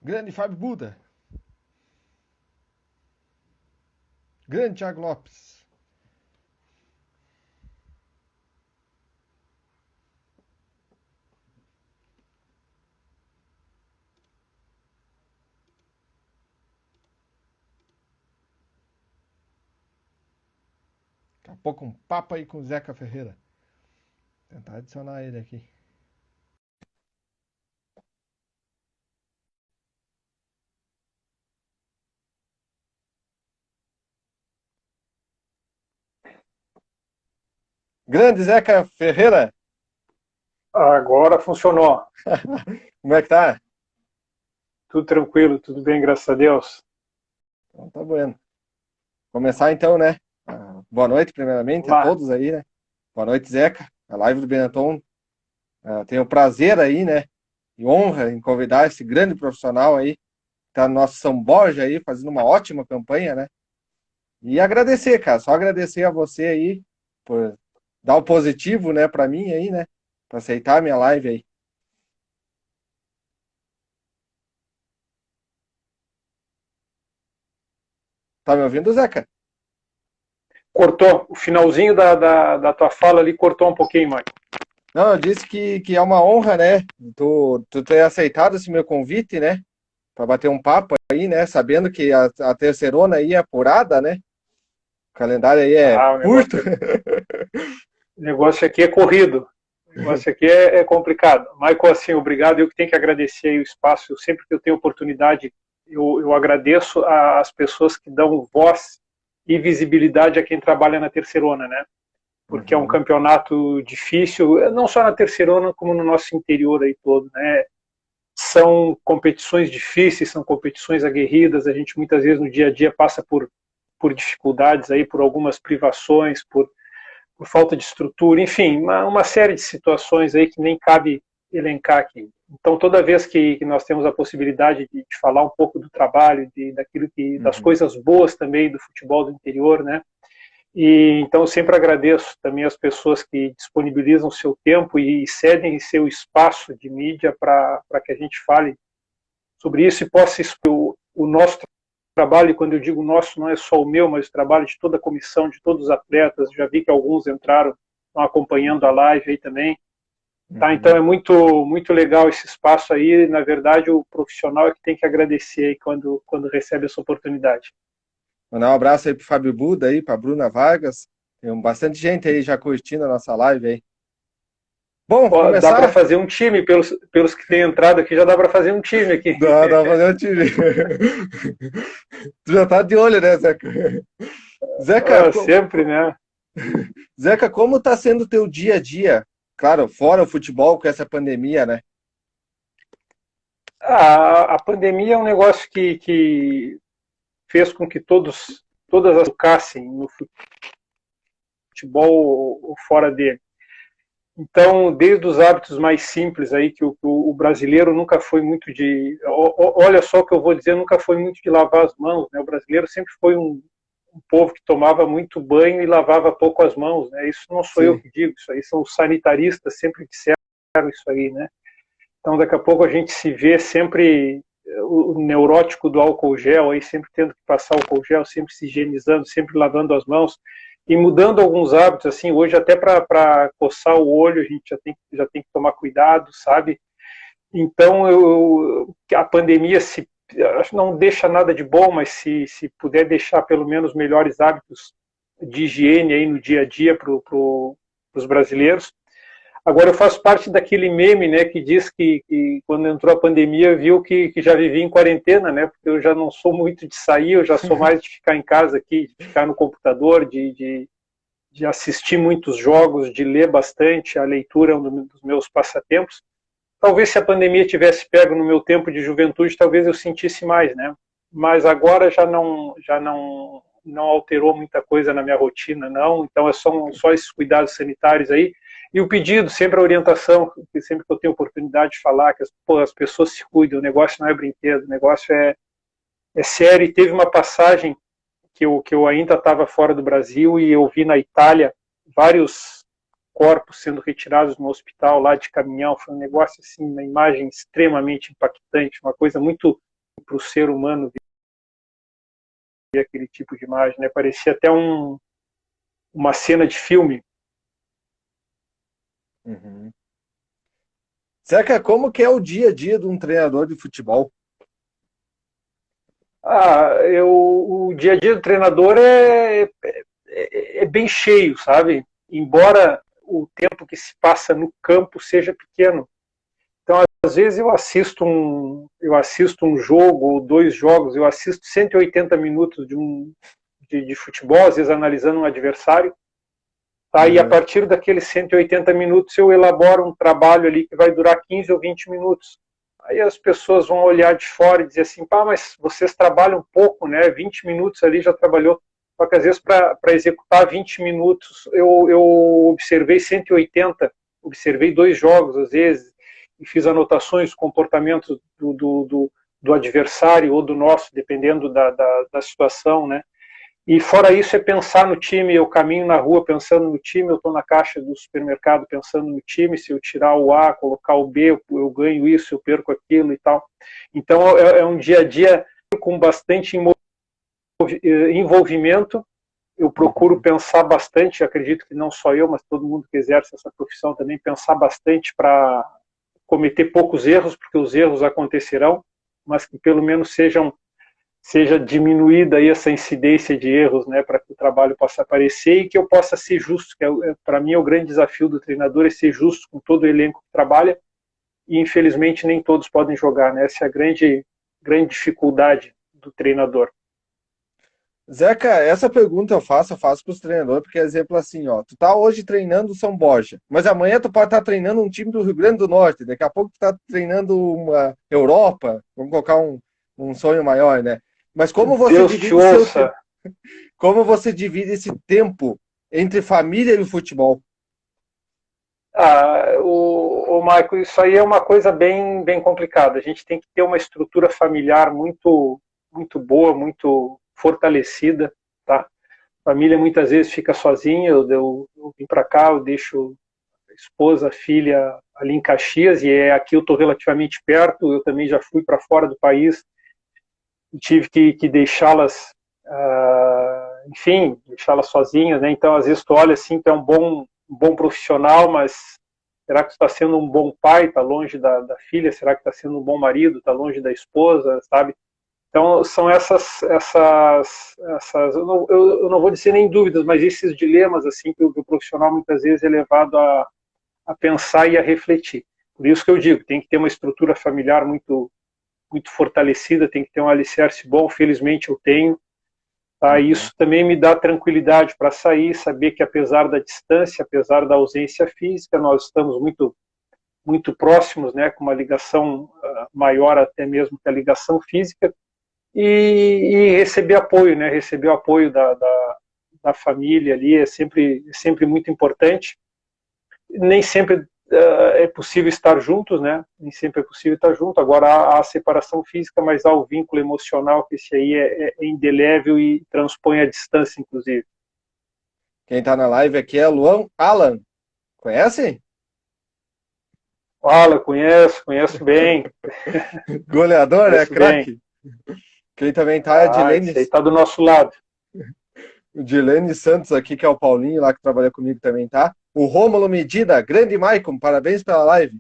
Grande Fábio Buda. Grande Thiago Lopes. Daqui a pouco um papo aí com o Zeca Ferreira. Vou tentar adicionar ele aqui. Grande Zeca Ferreira. Agora funcionou. Como é que tá? Tudo tranquilo, tudo bem, graças a Deus. Então tá bueno. Começar então, né? Boa noite, primeiramente, Vamos a lá. todos aí, né? Boa noite, Zeca. A live do Benetton. Tenho o prazer aí, né? E honra em convidar esse grande profissional aí, que tá no nosso São Borja aí, fazendo uma ótima campanha, né? E agradecer, cara. Só agradecer a você aí por dar o positivo, né, pra mim aí, né? Pra aceitar a minha live aí. Tá me ouvindo, Zeca? Cortou. O finalzinho da tua fala ali cortou um pouquinho, mãe. Não, eu disse que é uma honra, né? Tu ter aceitado esse meu convite, né? Pra bater um papo aí, né? Sabendo que a terceirona aí é apurada, né? O calendário aí é Ah, curto. o negócio aqui é corrido. O negócio aqui é complicado. Michael, assim, obrigado. Eu que tenho que agradecer aí o espaço. Eu, sempre que eu tenho oportunidade, eu agradeço às pessoas que dão voz e visibilidade a quem trabalha na terceirona, né? Porque é um Uhum, campeonato difícil, não só na terceirona, como no nosso interior aí todo, né? São competições difíceis, são competições aguerridas, a gente muitas vezes no dia a dia passa por dificuldades aí, por algumas privações, por falta de estrutura, enfim, uma série de situações aí que nem cabe elencar aqui. Então, toda vez que nós temos a possibilidade de falar um pouco do trabalho, daquilo das uhum. coisas boas também do futebol do interior, né? E então eu sempre agradeço também as pessoas que disponibilizam seu tempo e cedem seu espaço de mídia para que a gente fale sobre isso e possa expor o nosso trabalho. E quando eu digo nosso, não é só o meu, mas o trabalho de toda a comissão, de todos os atletas. Já vi que alguns entraram, estão acompanhando a live aí também. Tá, então Uhum. é muito legal esse espaço aí. Na verdade, o profissional é que tem que agradecer aí quando recebe essa oportunidade. Mandar um abraço aí pro Fábio Buda aí, pra Bruna Vargas. Tem bastante gente aí já curtindo a nossa live aí. Bom, Dá para começar? fazer um time, pelos que têm entrado aqui, já dá para fazer um time aqui. Dá pra fazer um time. Tu já tá de olho, né, Zeca? Zeca, Sempre, né? Zeca, como tá sendo o teu dia a dia? Claro, fora o futebol com essa pandemia, né? A pandemia é um negócio que fez com que todas as tocassem no futebol ou fora dele. Então, desde os hábitos mais simples aí, que o brasileiro nunca foi muito de. Olha só o que eu vou dizer, nunca foi muito de lavar as mãos, né? O brasileiro sempre foi um povo que tomava muito banho e lavava pouco as mãos, né? Isso não sou eu Sim. que digo, isso aí são os sanitaristas sempre disseram isso aí, né? Então, daqui a pouco a gente se vê sempre o neurótico do álcool gel, aí sempre tendo que passar álcool gel, sempre se higienizando, sempre lavando as mãos e mudando alguns hábitos, assim, hoje até para coçar o olho a gente já tem que tomar cuidado, sabe? Então, a pandemia se não deixa nada de bom, mas se puder deixar pelo menos melhores hábitos de higiene aí no dia a dia para os brasileiros. Agora eu faço parte daquele meme, né, que diz que quando entrou a pandemia viu que já vivia em quarentena, né, porque eu já não sou muito de sair, eu já sou mais de ficar em casa aqui, de ficar no computador, de assistir muitos jogos, de ler bastante, a leitura é um dos meus passatempos. Talvez se a pandemia tivesse pego no meu tempo de juventude, talvez eu sentisse mais, né, mas agora já não alterou muita coisa na minha rotina, não, então só esses cuidados sanitários aí. E o pedido, sempre a orientação, que sempre que eu tenho oportunidade de falar, que as pessoas se cuidem, o negócio não é brinquedo, o negócio é sério. E teve uma passagem que eu ainda estava fora do Brasil e eu vi na Itália vários corpos sendo retirados no hospital lá de caminhão. Foi um negócio assim, uma imagem extremamente impactante, uma coisa muito para o ser humano ver aquele tipo de imagem, né? Parecia até uma cena de filme. Uhum. Zeca, como que é o dia a dia de um treinador de futebol? O dia a dia do treinador é bem cheio, sabe? Embora o tempo que se passa no campo seja pequeno. Então, às vezes eu assisto um jogo ou 2 jogos, eu assisto 180 minutos de futebol, às vezes analisando um adversário, tá? E a Uhum. partir daqueles 180 minutos eu elaboro um trabalho ali que vai durar 15 ou 20 minutos. Aí as pessoas vão olhar de fora e dizer assim, pá, mas vocês trabalham pouco, né? 20 minutos ali já trabalhou. Só que às vezes para executar 20 minutos eu observei 180, observei 2 jogos às vezes, e fiz anotações, comportamentos do adversário ou do nosso, dependendo da situação, né? E fora isso é pensar no time, eu caminho na rua pensando no time, eu estou na caixa do supermercado pensando no time, se eu tirar o A, colocar o B, eu ganho isso, eu perco aquilo e tal. Então é um dia a dia com bastante envolvimento, eu procuro Uhum. pensar bastante, acredito que não só eu, mas todo mundo que exerce essa profissão também, pensar bastante para cometer poucos erros, porque os erros acontecerão, mas que pelo menos seja diminuída aí essa incidência de erros, né, para que o trabalho possa aparecer e que eu possa ser justo, que para mim é o grande desafio do treinador, é ser justo com todo o elenco que trabalha, e infelizmente nem todos podem jogar, né? Essa é a grande dificuldade do treinador. Zeca, essa pergunta eu faço para os treinadores, porque, exemplo, assim, ó, tu tá hoje treinando o São Borja, mas amanhã tu pode estar treinando um time do Rio Grande do Norte, daqui a pouco tu tá treinando uma Europa, vamos colocar um sonho maior, né? Mas Deus te ouça. como você divide esse tempo entre família e o futebol? O Michael, isso aí é uma coisa bem complicada. A gente tem que ter uma estrutura familiar muito boa, muito fortalecida, tá? A família muitas vezes fica sozinha. Eu vim para cá, eu deixo a esposa, a filha ali em Caxias e aqui eu estou relativamente perto. Eu também já fui para fora do país e tive que deixá-las, enfim, deixá-las sozinhas, né? Então às vezes tu olha assim, tu é um bom profissional, mas será que tu está sendo um bom pai? Está longe da filha? Será que está sendo um bom marido? Está longe da esposa, sabe? Então são essas eu não vou dizer nem dúvidas, mas esses dilemas assim que o profissional muitas vezes é levado a pensar e a refletir. Por isso que eu digo, tem que ter uma estrutura familiar muito fortalecida, tem que ter um alicerce bom. Felizmente eu tenho. Tá? Uhum. Isso também me dá tranquilidade para sair, saber que apesar da distância, apesar da ausência física, nós estamos muito próximos, né, com uma ligação maior até mesmo que a ligação física, e receber apoio, né, receber o apoio da família ali é sempre muito importante. Nem sempre é possível estar juntos, né? Nem sempre é possível estar junto. Agora há a separação física, mas há o vínculo emocional, que esse aí é indelével e transpõe a distância, inclusive. Quem tá na live aqui é Luan Alan. Conhece? Fala, conheço bem, Goleador, é conheço bem. craque. Quem também tá é a Esse aí está do nosso lado. Dilene Santos aqui, que é o Paulinho lá que trabalha comigo também, tá? O Rômulo Medida, grande Maicon, parabéns pela live.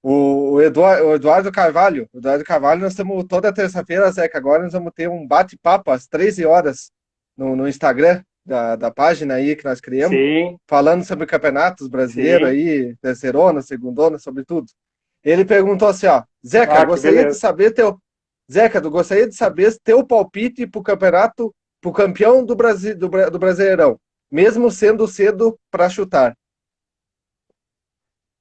O Eduardo Carvalho. O Eduardo Carvalho, nós estamos toda terça-feira, Zeca. Agora nós vamos ter um bate-papo às 13 horas no Instagram da página aí que nós criamos, Sim, falando sobre campeonatos brasileiros sim. aí, terceirona, segundona, sobre tudo. Ele perguntou assim, ó, Zeca, Que beleza. Zeca, eu gostaria de saber teu palpite pro campeonato, pro campeão do Brasil, do Brasileirão, mesmo sendo cedo para chutar.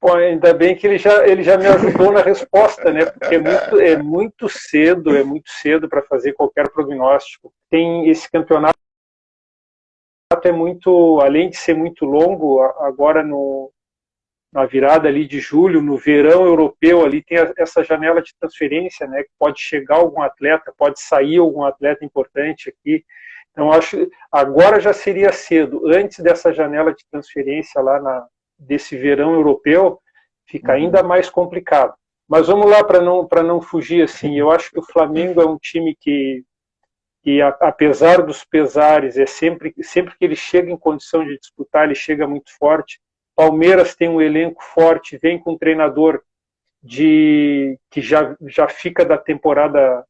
Pô, ainda bem que ele já me ajudou na resposta, né? Porque é muito cedo para fazer qualquer prognóstico. Tem esse campeonato muito, além de ser muito longo, agora na virada ali de julho, no verão europeu, ali tem essa janela de transferência, né? Que pode chegar algum atleta, pode sair algum atleta importante aqui. Então, acho agora já seria cedo. Antes dessa janela de transferência desse verão europeu, fica ainda Uhum. mais complicado. Mas vamos lá para não fugir assim. Eu acho que o Flamengo é um time que apesar dos pesares, sempre que ele chega em condição de disputar, ele chega muito forte. Palmeiras tem um elenco forte, vem com um treinador que já fica da temporada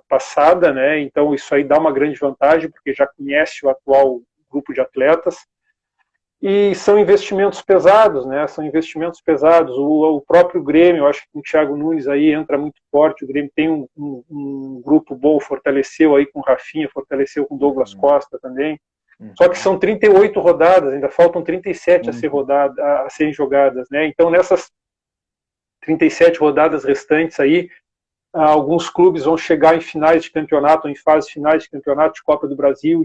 passada, né? Então isso aí dá uma grande vantagem, porque já conhece o atual grupo de atletas. E são investimentos pesados, né? São investimentos pesados. O próprio Grêmio, eu acho que com o Thiago Nunes aí entra muito forte. O Grêmio tem um grupo bom, fortaleceu aí com o Rafinha, fortaleceu com o Douglas Costa também. Só que são 38 rodadas, ainda faltam 37 a serem jogadas, né? Então nessas 37 rodadas restantes aí, alguns clubes vão chegar em finais de campeonato, em fases finais de campeonato de Copa do Brasil,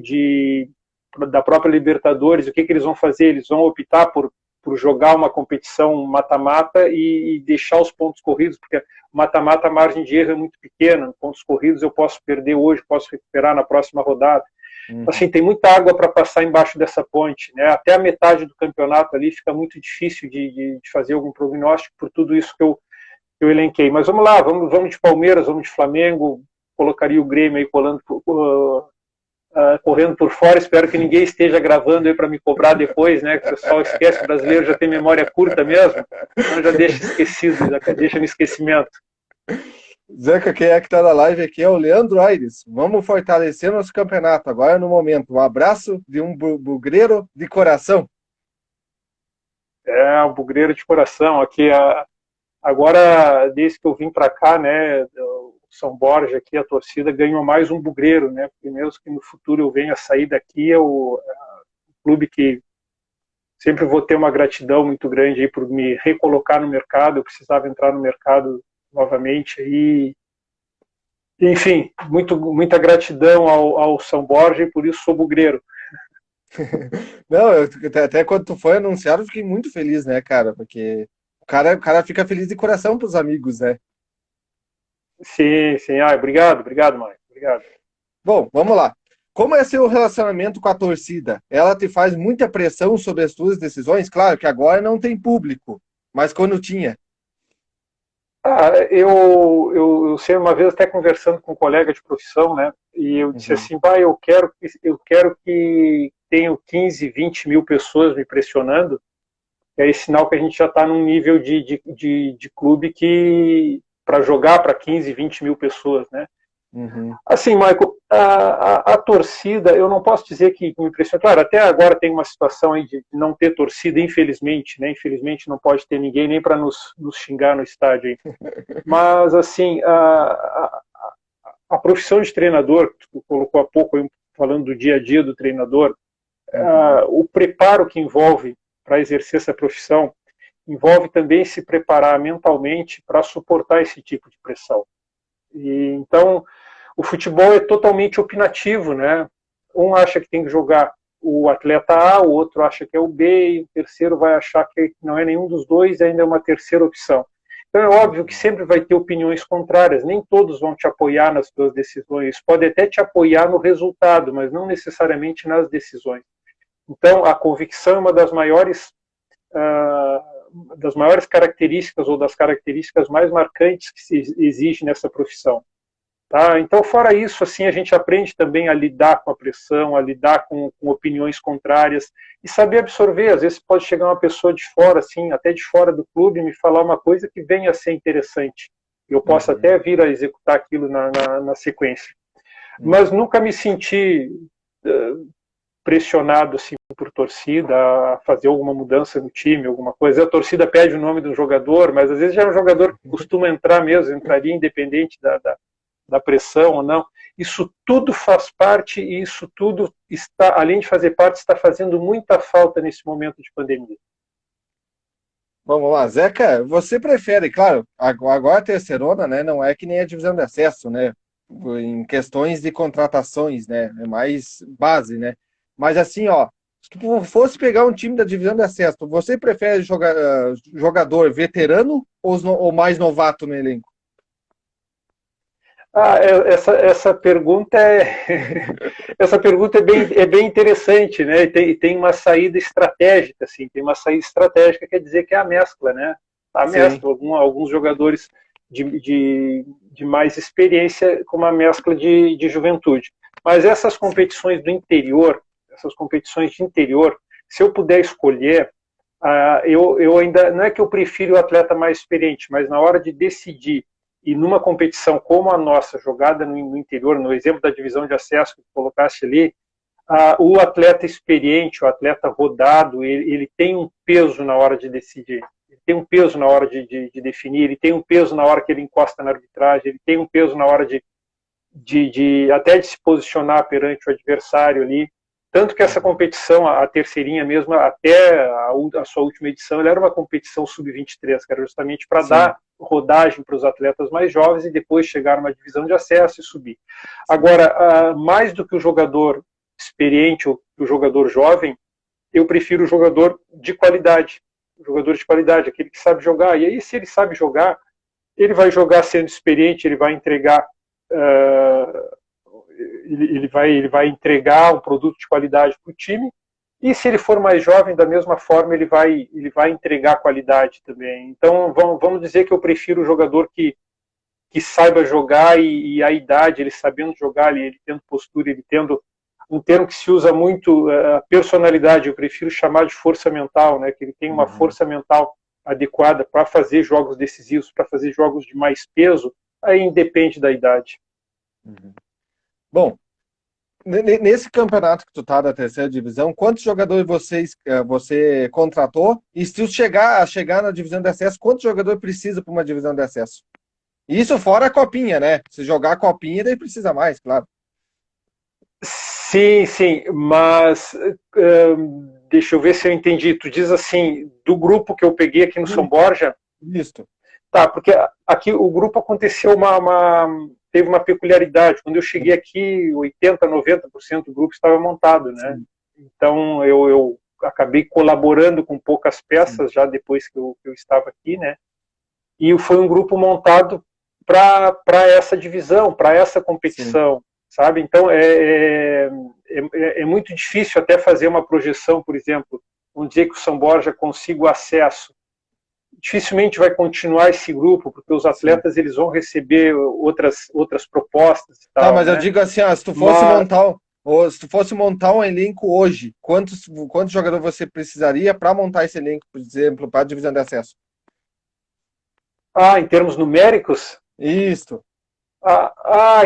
da própria Libertadores. O que eles vão fazer? Eles vão optar por jogar uma competição mata-mata e deixar os pontos corridos, porque mata-mata a margem de erro é muito pequena. Pontos corridos eu posso perder hoje, posso recuperar na próxima rodada. Assim, tem muita água para passar embaixo dessa ponte, né? Até a metade do campeonato ali fica muito difícil de fazer algum prognóstico por tudo isso que eu elenquei. Mas vamos lá, vamos de Palmeiras, vamos de Flamengo, colocaria o Grêmio aí correndo por fora. Espero que ninguém esteja gravando aí para me cobrar depois, né? Que o pessoal esquece, o brasileiro já tem memória curta mesmo, então já deixa esquecido, já deixa no esquecimento. Zeca, quem é que está na live aqui é o Leandro Aires. Vamos fortalecer nosso campeonato agora no momento. Um abraço de um bugreiro de coração. Um bugreiro de coração. Aqui, agora, desde que eu vim para cá, né, o São Borja aqui, a torcida ganhou mais um bugreiro, né? Porque mesmo que no futuro eu venha sair daqui, é o clube que sempre vou ter uma gratidão muito grande aí por me recolocar no mercado. Eu precisava entrar no mercado novamente aí. Enfim, muita gratidão ao São Borja e por isso sou bugreiro. Não, até quando tu foi anunciado, eu fiquei muito feliz, né, cara? Porque o cara fica feliz de coração pros amigos, né? Sim. Obrigado, Mário. Obrigado. Bom, vamos lá. Como é seu relacionamento com a torcida? Ela te faz muita pressão sobre as suas decisões? Claro que agora não tem público, mas quando tinha. Eu sei, uma vez até conversando com um colega de profissão, né? E eu disse assim, eu quero que tenham 15, 20 mil pessoas me pressionando. E aí sinal que a gente já está num nível de clube que para jogar para 15, 20 mil pessoas, né? Assim, Michael, a torcida, eu não posso dizer que me impressiona. Claro, até agora tem uma situação aí de não ter torcida, infelizmente, né? Infelizmente não pode ter ninguém nem para nos xingar no estádio aí. Mas, assim, a profissão de treinador, que tu colocou há pouco, falando do dia a dia do treinador, o preparo que envolve para exercer essa profissão, envolve também se preparar mentalmente para suportar esse tipo de pressão. E, então, o futebol é totalmente opinativo, né? Um acha que tem que jogar o atleta A, o outro acha que é o B, e o terceiro vai achar que não é nenhum dos dois, e ainda é uma terceira opção. Então é óbvio que sempre vai ter opiniões contrárias, nem todos vão te apoiar nas suas decisões, pode até te apoiar no resultado, mas não necessariamente nas decisões. Então a convicção é uma das maiores características ou das características mais marcantes que se exige nessa profissão. Tá? Então, fora isso, assim, a gente aprende também a lidar com a pressão, a lidar com opiniões contrárias e saber absorver. Às vezes pode chegar uma pessoa de fora, assim, até de fora do clube, e me falar uma coisa que venha a ser interessante. Eu posso até vir a executar aquilo na sequência. Mas nunca me senti pressionado assim, por torcida a fazer alguma mudança no time, alguma coisa. A torcida pede o nome do jogador, mas às vezes já é um jogador que costuma entrar mesmo, entraria independente da pressão ou não. Isso tudo faz parte e isso tudo está, além de fazer parte, está fazendo muita falta nesse momento de pandemia. Vamos lá, Zeca, você prefere, claro, agora a terceirona, né, não é que nem a divisão de acesso, né, em questões de contratações, né, é mais base, né, mas assim, ó, se tu fosse pegar um time da divisão de acesso, você prefere jogador veterano ou mais novato no elenco? Essa pergunta é bem interessante, né? E tem uma saída estratégica, assim, tem uma saída estratégica, quer dizer que é a mescla, né? a sim. mescla, alguns jogadores de mais experiência com uma mescla de juventude. Mas essas competições do interior, essas competições de interior, se eu puder escolher, eu ainda, não é que eu prefiro o atleta mais experiente, mas na hora de decidir, e numa competição como a nossa, jogada no interior, no exemplo da divisão de acesso que colocaste ali, o atleta experiente, o atleta rodado, ele tem um peso na hora de decidir, ele tem um peso na hora de definir, ele tem um peso na hora que ele encosta na arbitragem, ele tem um peso na hora até de se posicionar perante o adversário ali. Tanto que essa competição, a terceirinha mesmo, até a sua última edição, ela era uma competição sub-23, que era justamente para dar rodagem para os atletas mais jovens e depois chegar numa divisão de acesso e subir. Agora, mais do que o jogador experiente ou o jogador jovem, eu prefiro o jogador de qualidade. O jogador de qualidade, aquele que sabe jogar. E aí, se ele sabe jogar, ele vai jogar sendo experiente, ele vai entregar ele vai entregar um produto de qualidade para o time, e se ele for mais jovem, da mesma forma, ele vai entregar qualidade também. Então, vamos dizer que eu prefiro o jogador que saiba jogar e a idade, ele sabendo jogar, ele tendo postura, ele tendo um termo que se usa muito, a personalidade, eu prefiro chamar de força mental, né? Que ele tem uma força mental adequada para fazer jogos decisivos, para fazer jogos de mais peso, aí independe da idade. Bom, nesse campeonato que tu tá da terceira divisão, quantos jogadores você contratou? E se tu chegar na divisão de acesso, quantos jogadores precisa para uma divisão de acesso? Isso fora a copinha, né? Se jogar a copinha, daí precisa mais, claro. Sim, sim, mas deixa eu ver se eu entendi. Tu diz assim, do grupo que eu peguei aqui no São Borja? Isso. Tá, porque aqui o grupo aconteceu teve uma peculiaridade. Quando eu cheguei aqui, 80%, 90% do grupo estava montado, né? Sim. Então eu acabei colaborando com poucas peças já depois que eu estava aqui, né? E foi um grupo montado para essa divisão, para essa competição. Sim. Sabe? Então, é muito difícil até fazer uma projeção, por exemplo, um dia que o São Borja consiga o acesso. Dificilmente vai continuar esse grupo, porque os atletas eles vão receber outras propostas e tal. Tá, mas né? Eu digo assim, se tu fosse montar um elenco hoje, quantos jogadores você precisaria para montar esse elenco, por exemplo, para a divisão de acesso? Em termos numéricos? Isso.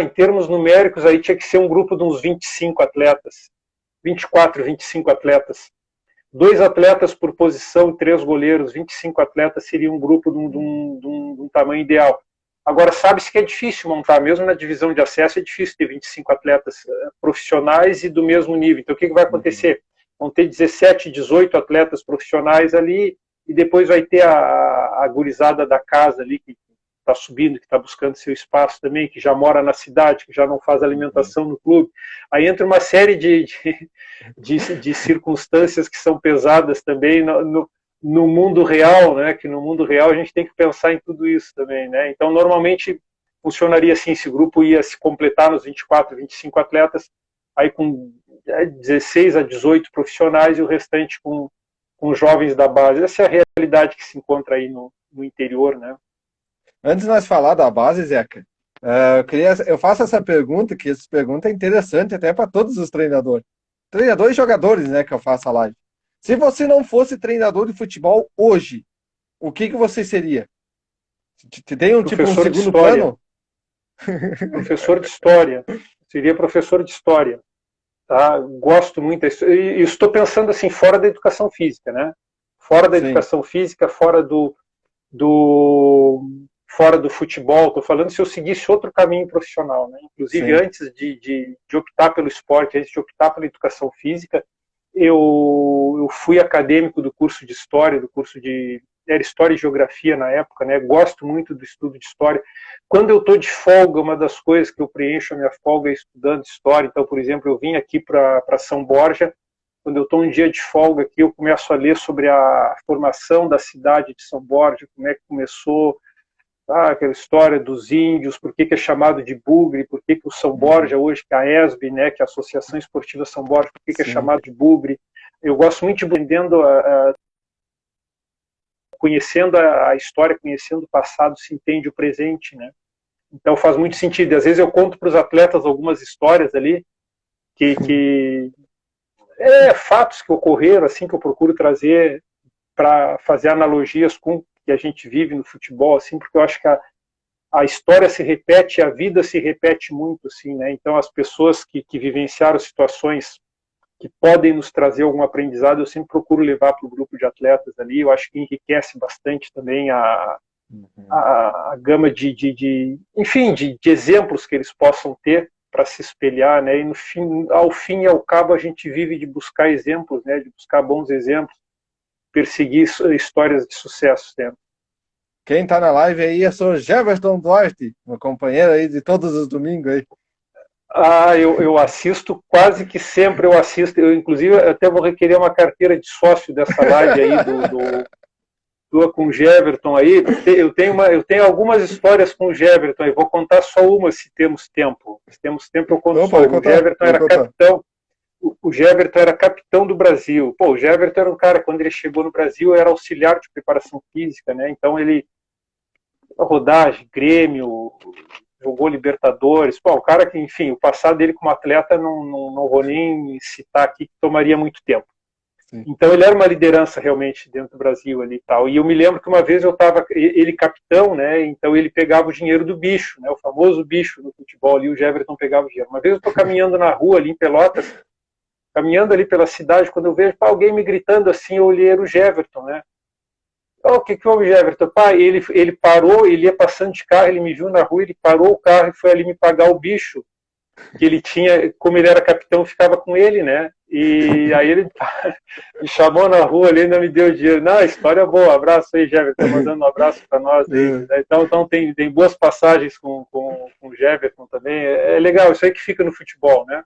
Em termos numéricos, aí tinha que ser um grupo de uns 25 atletas. 24, 25 atletas. 2 atletas por posição e 3 goleiros. 25 atletas seria um grupo de um tamanho ideal. Agora, sabe-se que é difícil montar, mesmo na divisão de acesso, é difícil ter 25 atletas profissionais e do mesmo nível. Então, o que vai acontecer? Vão ter 17, 18 atletas profissionais ali, e depois vai ter a gurizada da casa ali, que está subindo, que está buscando seu espaço também, que já mora na cidade, que já não faz alimentação no clube. Aí entra uma série de circunstâncias que são pesadas também no mundo real, né? Que no mundo real a gente tem que pensar em tudo isso também, né? Então, normalmente, funcionaria assim, esse grupo ia se completar nos 24, 25 atletas, aí com 16 a 18 profissionais e o restante com jovens da base. Essa é a realidade que se encontra aí no interior, né? Antes de nós falar da base, Zeca, eu faço essa pergunta, que essa pergunta é interessante até para todos os treinadores. Treinadores e jogadores, né, que eu faço a live. Se você não fosse treinador de futebol hoje, o que você seria? Tem um segundo plano? Professor de história. Seria professor de história. Tá? Gosto muito. E estou pensando assim, fora da educação física, né? Fora da educação física, fora do futebol, estou falando se eu seguisse outro caminho profissional, né? Inclusive antes de optar pelo esporte, antes de optar pela educação física, eu fui acadêmico do curso de História, era História e Geografia na época, né? Gosto muito do estudo de História. Quando eu estou de folga, uma das coisas que eu preencho a minha folga é estudando História. Então, por exemplo, eu vim aqui para São Borja. Quando eu estou um dia de folga aqui, eu começo a ler sobre a formação da cidade de São Borja, como é que começou, aquela história dos índios, por que é chamado de Bugre, por que o São Borja hoje, que é a ESB, né, que é a Associação Esportiva São Borja, por que é chamado de Bugre. Eu gosto muito de entendendo conhecendo a história, conhecendo o passado, se entende o presente, né? Então faz muito sentido. E às vezes eu conto para os atletas algumas histórias ali que fatos que ocorreram, assim, que eu procuro trazer para fazer analogias com o que a gente vive no futebol, assim, porque eu acho que a história se repete, a vida se repete muito, assim, né? Então as pessoas que vivenciaram situações que podem nos trazer algum aprendizado, eu sempre procuro levar para o grupo de atletas ali. Eu acho que enriquece bastante também a gama enfim, de exemplos que eles possam ter para se espelhar, né? E no fim, ao fim e ao cabo, a gente vive de buscar exemplos, né? De buscar bons exemplos, perseguir histórias de sucesso sempre. Quem tá na live aí é o Jefferson Duarte, meu companheiro aí de todos os domingos aí. Eu assisto quase que sempre, eu assisto. Eu, inclusive, até vou requerer uma carteira de sócio dessa live aí tua com o Jefferson aí. Eu tenho algumas histórias com o Jefferson, eu vou contar só uma se temos tempo. Se temos tempo, eu conto só. O Jefferson era capitão. O Jefferson era capitão do Brasil. Pô, o Jefferson era um cara, quando ele chegou no Brasil, era auxiliar de preparação física, né? Então ele rodagem, Grêmio, jogou Libertadores. Pô, o cara que, enfim, o passado dele como atleta não vou nem citar aqui, que tomaria muito tempo. Sim. Então ele era uma liderança realmente dentro do Brasil ali e tal. E eu me lembro que uma vez eu estava, ele capitão, né? Então ele pegava o dinheiro do bicho, né? O famoso bicho no futebol ali, o Jefferson pegava o dinheiro. Uma vez eu estou caminhando na rua ali em Pelotas, caminhando ali pela cidade, quando eu vejo alguém me gritando assim, eu olhei, era o Jefferson, né? O que houve, Jefferson? Pai, ele parou, ele ia passando de carro, ele me viu na rua, ele parou o carro e foi ali me pagar o bicho que ele tinha, como ele era capitão, ficava com ele, né? E aí ele me chamou na rua, ele ainda me deu dinheiro. Não, história boa, abraço aí, Jefferson, mandando um abraço para nós aí. Então tem boas passagens com o Jefferson também, é legal, isso aí que fica no futebol, né?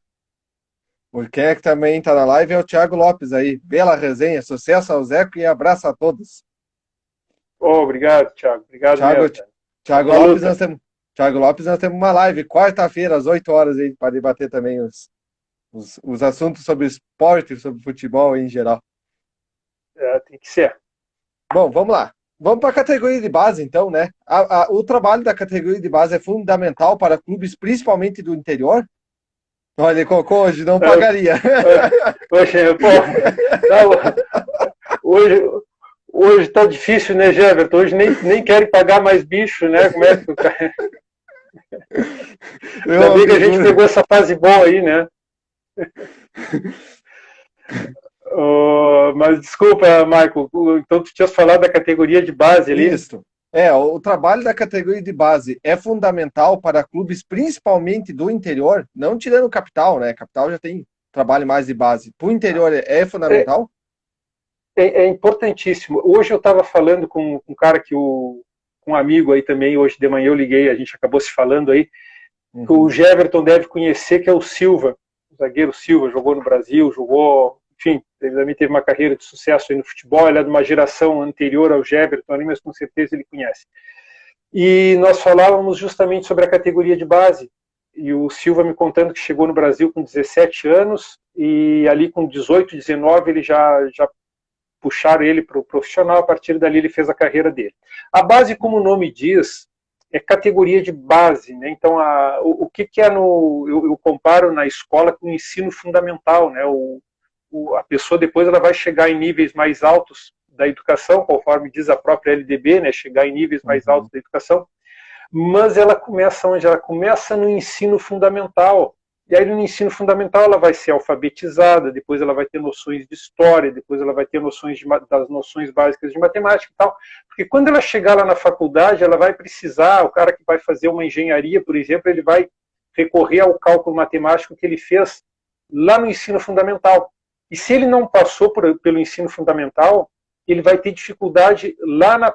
Quem é que também está na live é o Thiago Lopes aí. Bela resenha, sucesso ao Zeco e abraço a todos. Obrigado, Thiago. Obrigado mesmo. Thiago Lopes, nós temos uma live quarta-feira, às 8 horas, aí, para debater também os assuntos sobre esporte, sobre futebol em geral. Tem que ser. Bom, vamos lá. Vamos para a categoria de base, então, né? O trabalho da categoria de base é fundamental para clubes, principalmente do interior. Olha, ele colocou hoje, não pagaria. Hoje tá difícil, né, Jefferson? Hoje nem querem pagar mais bicho, né? Como é que o cara... Ainda bem que a gente pegou essa fase boa aí, né? Mas desculpa, Michael, então tu tinhas falado da categoria de base ali? Isso. O trabalho da categoria de base é fundamental para clubes, principalmente do interior, não tirando o capital, né? Capital já tem trabalho mais de base. Para o interior é fundamental? É importantíssimo. Hoje eu estava falando com um cara com um amigo aí também, hoje de manhã eu liguei, a gente acabou se falando aí, que o Jefferson deve conhecer, que é o Silva, o zagueiro Silva, jogou no Brasil, enfim, ele também teve uma carreira de sucesso aí no futebol, ele é de uma geração anterior ao Jefferson ali, mas com certeza ele conhece. E nós falávamos justamente sobre a categoria de base, e o Silva me contando que chegou no Brasil com 17 anos, e ali com 18, 19 ele já puxaram ele para o profissional, a partir dali ele fez a carreira dele. A base, como o nome diz, é categoria de base, né? Então, o que é eu comparo na escola com o ensino fundamental, né? A pessoa depois ela vai chegar em níveis mais altos da educação, conforme diz a própria LDB, né? Chegar em níveis mais altos da educação, mas ela começa onde? Ela começa no ensino fundamental. E aí no ensino fundamental ela vai ser alfabetizada, depois ela vai ter noções de história, depois ela vai ter das noções básicas de matemática e tal. Porque quando ela chegar lá na faculdade, ela vai precisar, o cara que vai fazer uma engenharia, por exemplo, ele vai recorrer ao cálculo matemático que ele fez lá no ensino fundamental. E se ele não passou pelo ensino fundamental, ele vai ter dificuldade lá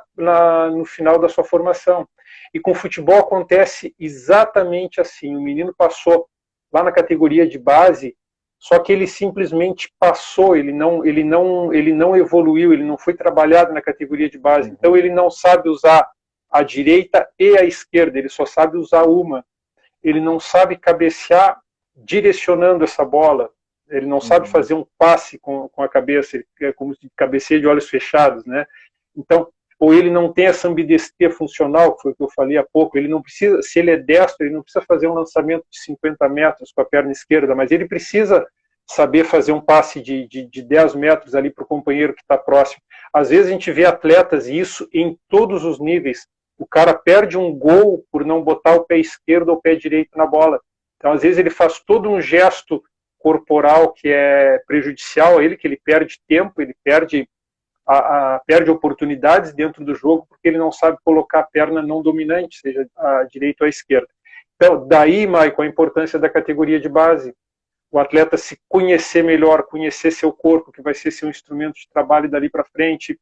no final da sua formação. E com o futebol acontece exatamente assim. O menino passou lá na categoria de base, só que ele simplesmente passou, ele não evoluiu, ele não foi trabalhado na categoria de base, então ele não sabe usar a direita e a esquerda, ele só sabe usar uma, ele não sabe cabecear direcionando essa bola, ele não sabe fazer um passe com a cabeça, ele é como se cabeceia de olhos fechados, né? Então, ou ele não tem essa ambidestria funcional, que foi o que eu falei há pouco, ele não precisa, se ele é destro, ele não precisa fazer um lançamento de 50 metros com a perna esquerda, mas ele precisa saber fazer um passe de 10 metros ali para o companheiro que está próximo. Às vezes a gente vê atletas, e isso em todos os níveis, o cara perde um gol por não botar o pé esquerdo ou o pé direito na bola. Então, às vezes ele faz todo um gesto corporal que é prejudicial a ele, que ele perde tempo, ele perde oportunidades dentro do jogo, porque ele não sabe colocar a perna não dominante, seja a direita ou a esquerda. Então, daí, Maicon, a importância da categoria de base. O atleta se conhecer melhor, conhecer seu corpo, que vai ser seu instrumento de trabalho dali para frente.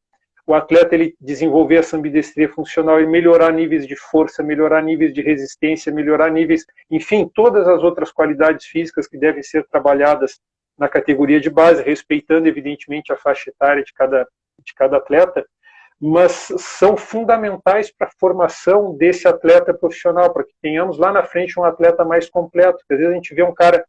O atleta ele desenvolver essa ambidestria funcional e melhorar níveis de força, melhorar níveis de resistência, melhorar níveis, enfim, todas as outras qualidades físicas que devem ser trabalhadas na categoria de base, respeitando, evidentemente, a faixa etária de cada atleta, mas são fundamentais para a formação desse atleta profissional, para que tenhamos lá na frente um atleta mais completo. Porque às vezes a gente vê um cara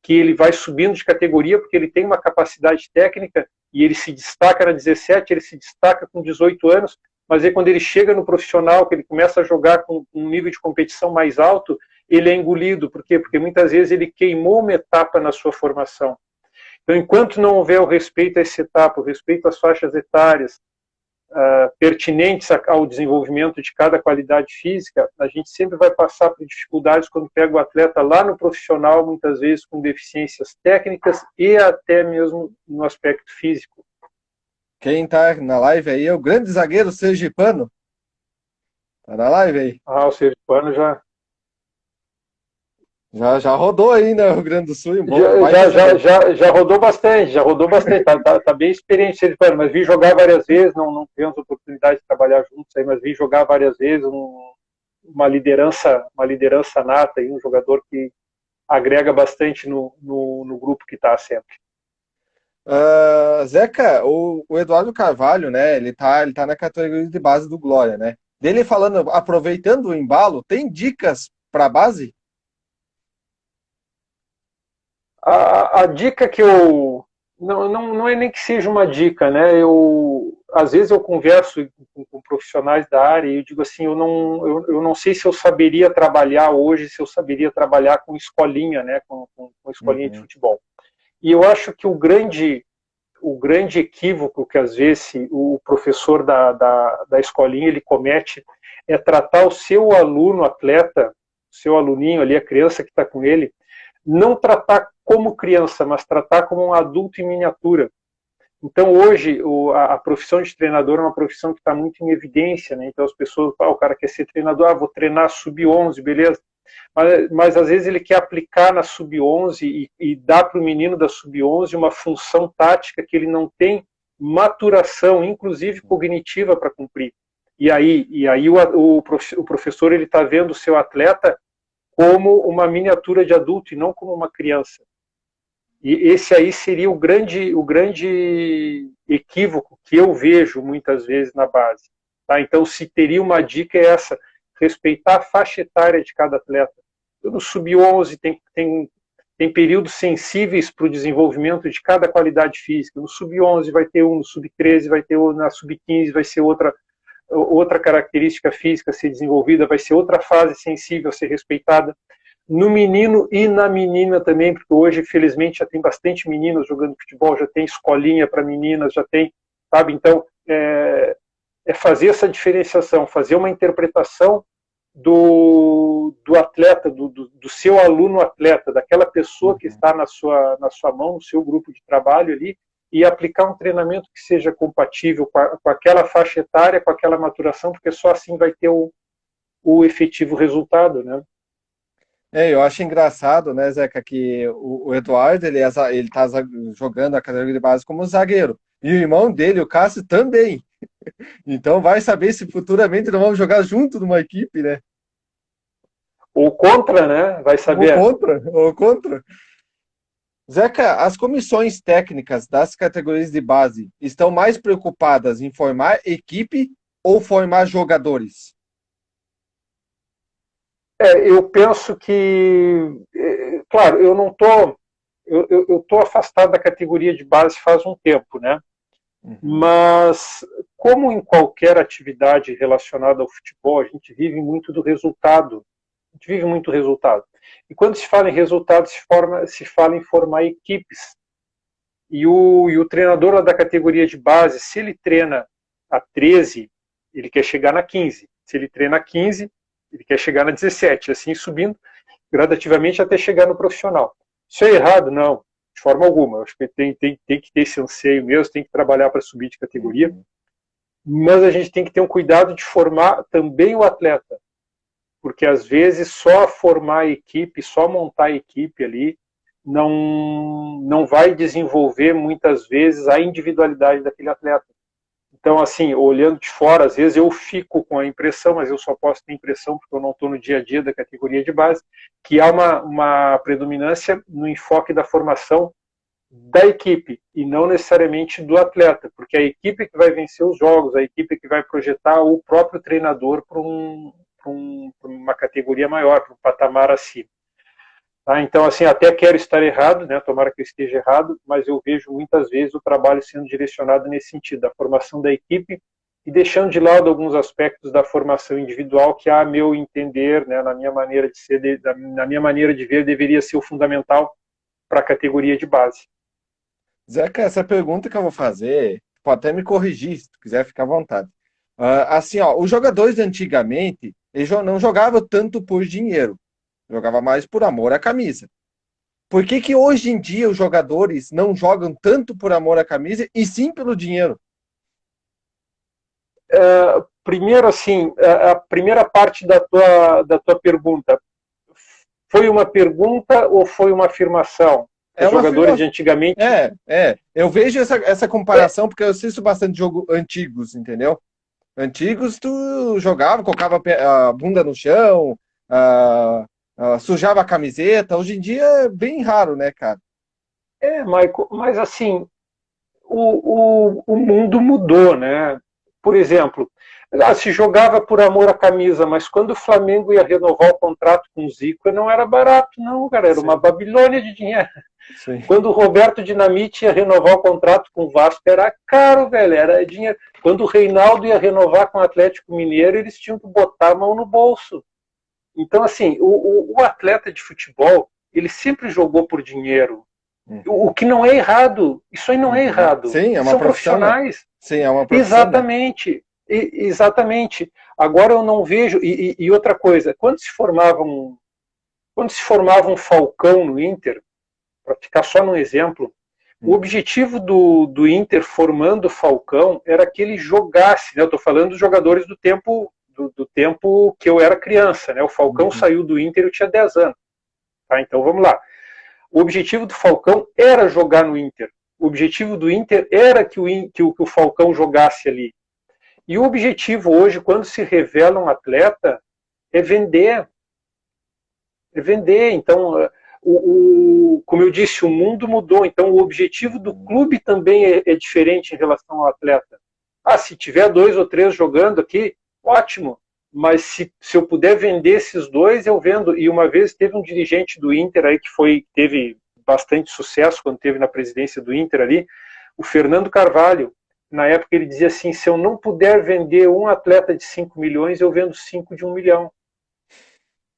que ele vai subindo de categoria porque ele tem uma capacidade técnica e ele se destaca na 17, ele se destaca com 18 anos, mas aí quando ele chega no profissional, que ele começa a jogar com um nível de competição mais alto, ele é engolido. Por quê? Porque muitas vezes ele queimou uma etapa na sua formação. Então, enquanto não houver o respeito a essa etapa, o respeito às faixas etárias, pertinentes ao desenvolvimento de cada qualidade física, a gente sempre vai passar por dificuldades quando pega o atleta lá no profissional, muitas vezes com deficiências técnicas e até mesmo no aspecto físico. Quem está na live aí é o grande zagueiro sergipano. Tá na live aí. O sergipano já rodou aí no Rio Grande do Sul. Já rodou bastante, tá bem experiente sergipano, mas vi jogar várias vezes, não tivemos oportunidade de trabalhar juntos aí, mas vi jogar várias vezes, uma liderança nata e um jogador que agrega bastante no grupo que está sempre. Zeca, o Eduardo Carvalho, né, ele tá na categoria de base do Glória, né? Dele falando, aproveitando o embalo, tem dicas para a base? A dica que eu... Não é nem que seja uma dica, né? Às vezes eu converso com profissionais da área e eu digo assim, eu não sei se eu saberia trabalhar hoje, se eu saberia trabalhar com escolinha, né? Com escolinha de futebol. E eu acho que o grande equívoco que às vezes o professor da escolinha ele comete é tratar o seu aluno atleta, o seu aluninho ali, a criança que está com ele, não tratar como criança, mas tratar como um adulto em miniatura. Então hoje a profissão de treinador é uma profissão que está muito em evidência, né? Então as pessoas, o cara quer ser treinador, vou treinar sub-11, beleza? Mas às vezes ele quer aplicar na sub-11 e dar para o menino da sub-11 uma função tática que ele não tem maturação, inclusive cognitiva, para cumprir. E aí o professor ele está vendo o seu atleta como uma miniatura de adulto e não como uma criança. E esse aí seria o grande equívoco que eu vejo muitas vezes na base. Tá? Então, se teria uma dica é essa, respeitar a faixa etária de cada atleta. No sub-11 tem períodos sensíveis para o desenvolvimento de cada qualidade física. No sub-11 vai ter um, no sub-13 vai ter um, na sub-15 vai ser outra característica física a ser desenvolvida, vai ser outra fase sensível a ser respeitada. No menino e na menina também, porque hoje, felizmente, já tem bastante meninas jogando futebol, já tem escolinha para meninas, já tem, sabe? Então, é fazer essa diferenciação, fazer uma interpretação do atleta, do seu aluno atleta, daquela pessoa que está na sua mão, no seu grupo de trabalho ali, e aplicar um treinamento que seja compatível com aquela faixa etária, com aquela maturação, porque só assim vai ter o efetivo resultado, né? Eu acho engraçado, né, Zeca, que o Eduardo, ele tá jogando a categoria de base como zagueiro. E o irmão dele, o Cássio, também. Então vai saber se futuramente não vamos jogar junto numa equipe, né? Ou contra, né? Vai saber. Ou contra. Zeca, as comissões técnicas das categorias de base estão mais preocupadas em formar equipe ou formar jogadores? Eu penso que, claro, eu não tô afastado da categoria de base faz um tempo, né? Mas, como em qualquer atividade relacionada ao futebol, a gente vive muito do resultado. A gente vive muito resultado. E quando se fala em resultado, se fala em formar equipes. E o treinador lá da categoria de base, se ele treina a 13, ele quer chegar na 15. Se ele treina a 15, ele quer chegar na 17. Assim subindo gradativamente até chegar no profissional. Isso é errado? Não, de forma alguma. Eu acho que tem que ter esse anseio mesmo, tem que trabalhar para subir de categoria. Mas a gente tem que ter um cuidado de formar também o atleta. Porque às vezes só formar a equipe, só montar a equipe ali, não vai desenvolver muitas vezes a individualidade daquele atleta. Então, assim, olhando de fora, às vezes eu fico com a impressão, mas eu só posso ter impressão porque eu não estou no dia a dia da categoria de base, que há uma predominância no enfoque da formação da equipe e não necessariamente do atleta, porque a equipe que vai vencer os jogos, a equipe que vai projetar o próprio treinador para uma categoria maior, para um patamar acima. Tá? Então, assim, até quero estar errado, né? Tomara que eu esteja errado, mas eu vejo muitas vezes o trabalho sendo direcionado nesse sentido, da formação da equipe e deixando de lado alguns aspectos da formação individual que, a meu entender, né, na minha maneira de ser, na minha maneira de ver, deveria ser o fundamental para a categoria de base. Zeca, essa pergunta que eu vou fazer, pode até me corrigir, se tu quiser ficar à vontade. Assim, ó, os jogadores de antigamente, eles não jogavam tanto por dinheiro, jogava mais por amor à camisa. Por que que hoje em dia os jogadores não jogam tanto por amor à camisa e sim pelo dinheiro? Primeiro, assim, a primeira parte da tua pergunta, foi uma pergunta ou foi uma afirmação? Os jogadores de antigamente... Eu vejo essa comparação porque eu assisto bastante jogo antigos, entendeu? Antigos tu jogava, colocava a bunda no chão, sujava a camiseta. Hoje em dia é bem raro, né, cara? Maico, mas assim, o mundo mudou, né? Por exemplo, se jogava por amor à camisa, mas quando o Flamengo ia renovar o contrato com o Zico, não era barato, não, cara, era uma Babilônia de dinheiro. Sim. Quando o Roberto Dinamite ia renovar o contrato com o Vasco, era caro, velho, era dinheiro. Quando o Reinaldo ia renovar com o Atlético Mineiro, eles tinham que botar a mão no bolso. Então, assim, o atleta de futebol, ele sempre jogou por dinheiro. O que não é errado. Isso aí não é errado. Sim, é uma São profissão, profissionais. Sim, é uma profissão. Exatamente. Exatamente. Agora eu não vejo... E outra coisa, quando se formava um Falcão no Inter, para ficar só num exemplo, o objetivo do Inter formando o Falcão era que ele jogasse, né? Eu estou falando dos jogadores do tempo que eu era criança, né? O Falcão saiu do Inter, eu tinha 10 anos. Tá? Então vamos lá. O objetivo do Falcão era jogar no Inter. O objetivo do Inter era que o Falcão jogasse ali. E o objetivo hoje, quando se revela um atleta, é vender. É vender. Então, como eu disse, o mundo mudou. Então, o objetivo do clube também é diferente em relação ao atleta. Se tiver 2 ou 3 jogando aqui, ótimo. Mas se eu puder vender esses 2, eu vendo. E uma vez teve um dirigente do Inter aí que teve bastante sucesso quando teve na presidência do Inter ali, o Fernando Carvalho. Na época ele dizia assim, se eu não puder vender um atleta de 5 milhões, eu vendo 5 de 1 milhão.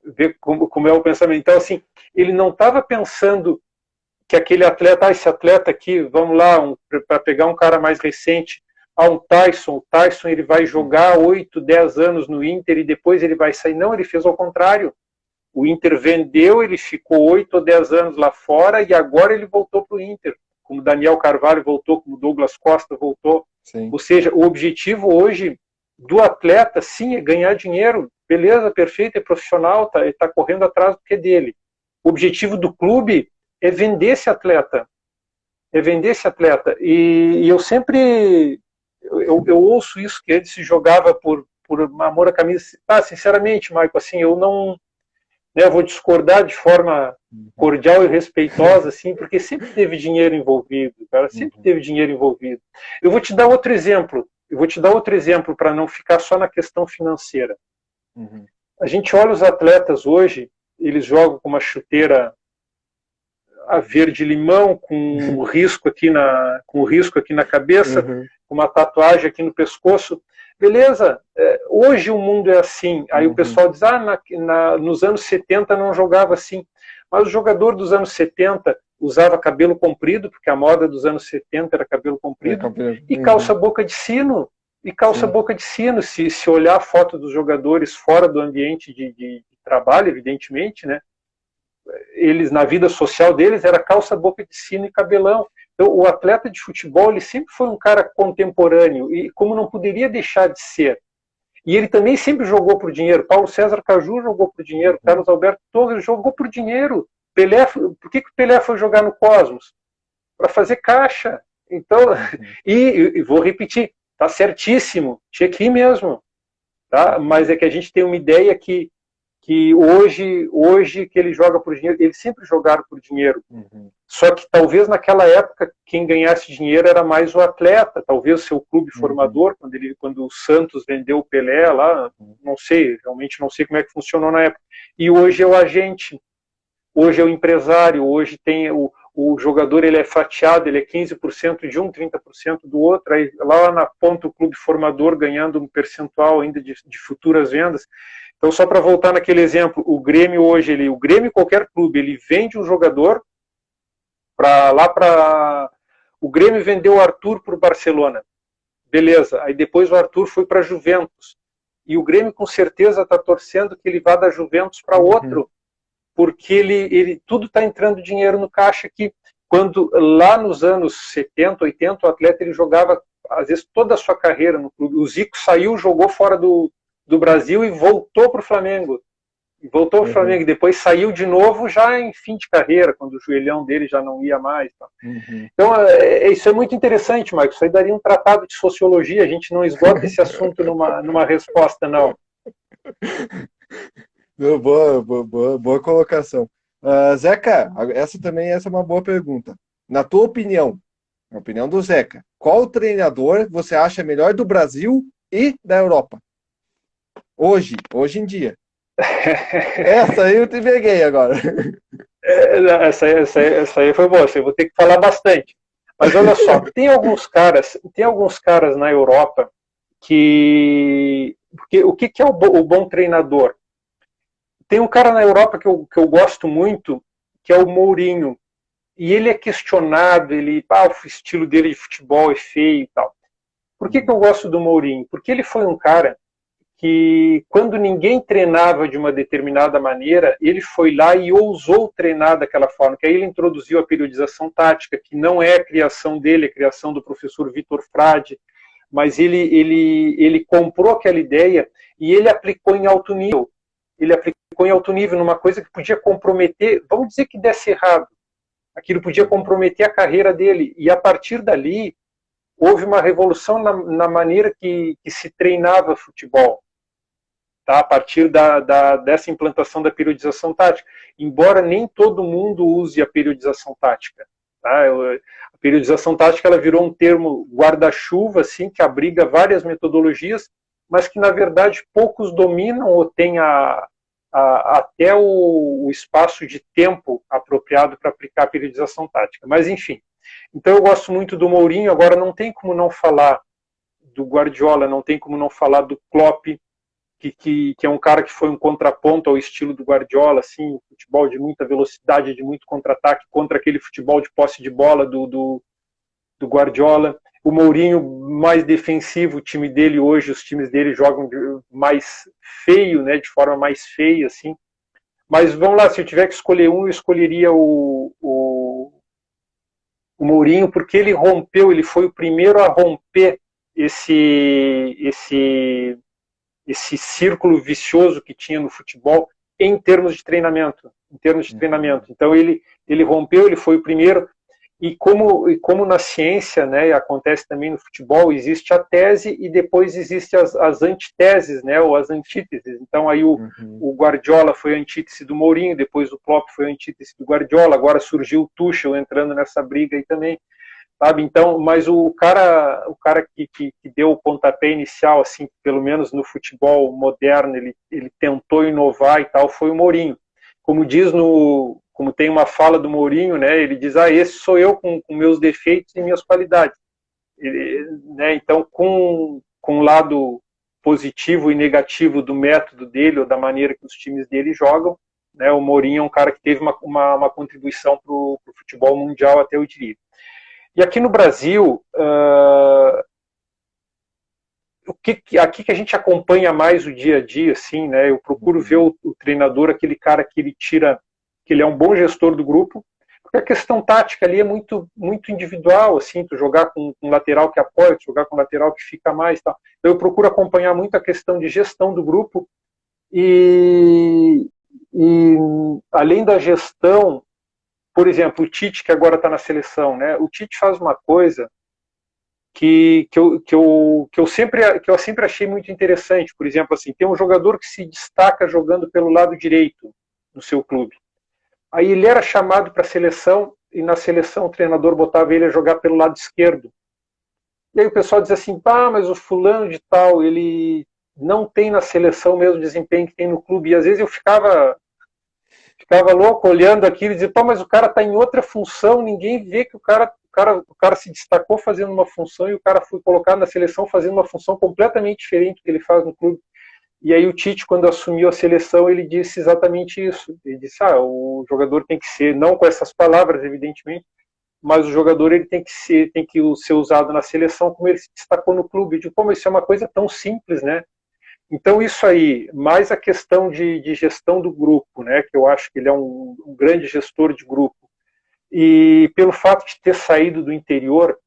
Ver como é o pensamento. Então, assim, ele não estava pensando que aquele atleta, esse atleta aqui, vamos lá, para pegar um cara mais recente, um Tyson. O Tyson ele vai jogar 8, 10 anos no Inter e depois ele vai sair. Não, ele fez ao contrário. O Inter vendeu, ele ficou 8 ou 10 anos lá fora e agora ele voltou para o Inter. Como Daniel Carvalho voltou, como Douglas Costa voltou. Sim. Ou seja, o objetivo hoje do atleta, sim, é ganhar dinheiro. Beleza, perfeito, é profissional, ele está correndo atrás do que é dele. O objetivo do clube é vender esse atleta. É vender esse atleta. E eu sempre... Eu ouço isso, que ele se jogava por amor à camisa. Sinceramente, Maico, assim, eu não... Eu vou discordar de forma cordial e respeitosa, assim, porque sempre teve dinheiro envolvido, cara, sempre teve dinheiro envolvido. Eu vou te dar outro exemplo para não ficar só na questão financeira. A gente olha os atletas hoje, eles jogam com uma chuteira a verde-limão, com risco aqui na cabeça, com uma tatuagem aqui no pescoço. Beleza, hoje o mundo é assim. Aí o pessoal diz, nos anos 70 não jogava assim. Mas o jogador dos anos 70 usava cabelo comprido, porque a moda dos anos 70 era cabelo comprido, e calça boca de sino. E calça boca de sino. Se olhar a foto dos jogadores fora do ambiente de trabalho, evidentemente, né? Eles, na vida social deles, era calça boca de sino e cabelão. Então, o atleta de futebol, ele sempre foi um cara contemporâneo, e como não poderia deixar de ser. E ele também sempre jogou por dinheiro. Paulo César Caju jogou por dinheiro, Carlos Alberto Torres jogou por dinheiro. Pelé, por que o Pelé foi jogar no Cosmos? Para fazer caixa. Então, e vou repetir, tá certíssimo, tinha que ir mesmo. Tá? Mas é que a gente tem uma ideia que hoje que ele joga por dinheiro, eles sempre jogaram por dinheiro. Só que talvez naquela época quem ganhasse dinheiro era mais o atleta, talvez o seu clube formador, quando o Santos vendeu o Pelé lá, não sei, realmente não sei como é que funcionou na época. E hoje é o agente, hoje é o empresário, hoje tem o jogador, ele é fatiado, ele é 15% de um, 30% do outro, aí lá na ponta o clube formador ganhando um percentual ainda de futuras vendas. Então, só para voltar naquele exemplo, o Grêmio hoje, o Grêmio, qualquer clube, ele vende um jogador o Grêmio vendeu o Arthur para o Barcelona. Beleza, aí depois o Arthur foi para a Juventus. E o Grêmio com certeza está torcendo que ele vá da Juventus para outro, porque ele tudo está entrando dinheiro no caixa aqui. Quando lá nos anos 70, 80, o atleta ele jogava, às vezes, toda a sua carreira no clube. O Zico saiu, jogou fora do Brasil e voltou para o Flamengo. Voltou para o Flamengo, depois saiu de novo já em fim de carreira, quando o joelhão dele já não ia mais. Tá? Então, isso é muito interessante, Marcos. Isso aí daria um tratado de sociologia, a gente não esgota esse assunto numa resposta, não. Boa colocação. Zeca, essa é uma boa pergunta. Na tua opinião, na opinião do Zeca, qual treinador você acha melhor do Brasil e da Europa? Hoje em dia. Essa aí eu te peguei agora. Essa aí foi boa, eu vou ter que falar bastante. Mas olha só, tem alguns caras na Europa que... Porque o que é o bom treinador? Tem um cara na Europa que eu gosto muito, que é o Mourinho. E ele é questionado, o estilo dele de futebol é feio e tal. Por que eu gosto do Mourinho? Porque ele foi um cara que quando ninguém treinava de uma determinada maneira, ele foi lá e ousou treinar daquela forma, que aí ele introduziu a periodização tática, que não é a criação dele, é a criação do professor Vitor Frade, mas ele comprou aquela ideia e ele aplicou em alto nível. Ele aplicou em alto nível numa coisa que podia comprometer, vamos dizer que desse errado, aquilo podia comprometer a carreira dele, e a partir dali houve uma revolução na maneira que se treinava futebol. Tá, a partir dessa implantação da periodização tática, embora nem todo mundo use a periodização tática. Tá? A periodização tática ela virou um termo guarda-chuva, assim, que abriga várias metodologias, mas que, na verdade, poucos dominam ou têm até o espaço de tempo apropriado para aplicar a periodização tática. Mas, enfim. Então, eu gosto muito do Mourinho. Agora, não tem como não falar do Guardiola, não tem como não falar do Klopp, que é um cara que foi um contraponto ao estilo do Guardiola, assim, futebol de muita velocidade, de muito contra-ataque, contra aquele futebol de posse de bola do Guardiola. O Mourinho mais defensivo, o time dele hoje, os times dele jogam mais feio, né, de forma mais feia, assim. Mas vamos lá, se eu tiver que escolher um, eu escolheria o Mourinho, porque ele foi o primeiro a romper esse círculo vicioso que tinha no futebol em termos de treinamento. Então ele rompeu, ele foi o primeiro, e como na ciência, né, acontece também no futebol, existe a tese e depois existem as antiteses, né, ou as antíteses. Então aí o Guardiola foi a antítese do Mourinho, depois o Klopp foi a antítese do Guardiola, agora surgiu o Tuchel entrando nessa briga aí também. Sabe? Então, mas o cara que deu o pontapé inicial, assim, pelo menos no futebol moderno, ele tentou inovar e tal, foi o Mourinho. Como como tem uma fala do Mourinho, né, ele diz, esse sou eu com meus defeitos e minhas qualidades. Né, então, com o lado positivo e negativo do método dele ou da maneira que os times dele jogam, né, o Mourinho é um cara que teve uma contribuição para o futebol mundial, até eu diria. E aqui no Brasil, aqui que a gente acompanha mais o dia a dia, assim, né, eu procuro ver o treinador, aquele cara que ele é um bom gestor do grupo, porque a questão tática ali é muito, muito individual, assim, tu jogar com um lateral que apoia, tu jogar com um lateral que fica mais, tal. Então eu procuro acompanhar muito a questão de gestão do grupo e além da gestão, por exemplo, o Tite, que agora está na seleção, né, o Tite faz uma coisa que eu sempre achei muito interessante. Por exemplo, assim, tem um jogador que se destaca jogando pelo lado direito no seu clube. Aí ele era chamado para a seleção e na seleção o treinador botava ele a jogar pelo lado esquerdo. E aí o pessoal diz assim, mas o fulano de tal, ele não tem na seleção o mesmo desempenho que tem no clube. E às vezes eu ficava louco olhando aquilo e dizia, mas o cara está em outra função, ninguém vê que o cara se destacou fazendo uma função e o cara foi colocado na seleção fazendo uma função completamente diferente do que ele faz no clube. E aí o Tite, quando assumiu a seleção, ele disse exatamente isso. Ele disse, o jogador tem que ser, não com essas palavras, evidentemente, mas o jogador ele tem que ser usado na seleção como ele se destacou no clube. Eu digo, mas isso é uma coisa tão simples, né? Então isso aí, mais a questão de gestão do grupo, né? Que eu acho que ele é um grande gestor de grupo. E pelo fato de ter saído do interior,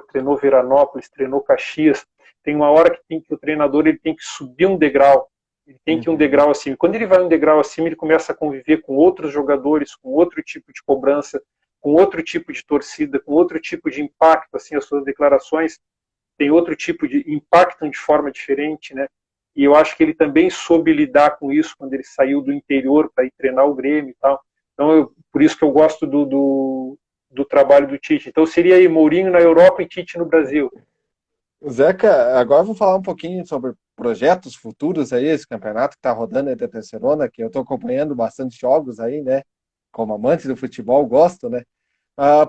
treinou Veranópolis, treinou Caxias, tem uma hora que o treinador ele tem que subir um degrau, ele tem que ir um degrau acima. Quando ele vai um degrau acima, ele começa a conviver com outros jogadores, com outro tipo de cobrança, com outro tipo de torcida, com outro tipo de impacto, assim, as suas declarações tem outro tipo de impactam de forma diferente, né? E eu acho que ele também soube lidar com isso quando ele saiu do interior para ir treinar o Grêmio e tal. Então, por isso que eu gosto do trabalho do Tite. Então, seria aí Mourinho na Europa e Tite no Brasil. Zeca, agora eu vou falar um pouquinho sobre projetos futuros aí, esse campeonato que está rodando aí da Terceirona, que eu estou acompanhando bastante jogos aí, né? Como amante do futebol, gosto, né?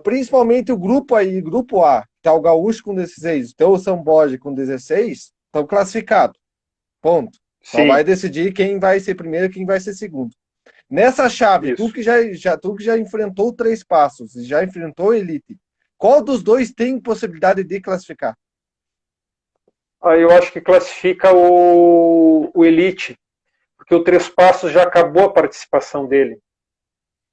Principalmente o grupo aí, grupo A, que tá o Gaúcho com 16, tem o São Borja com 16, estão classificados. Ponto. Só Sim. vai decidir quem vai ser primeiro e quem vai ser segundo. Nessa chave, tu que já enfrentou 3 passos, já enfrentou Elite, qual dos dois tem possibilidade de classificar? Aí eu acho que classifica o Elite, porque o Três Passos já acabou a participação dele.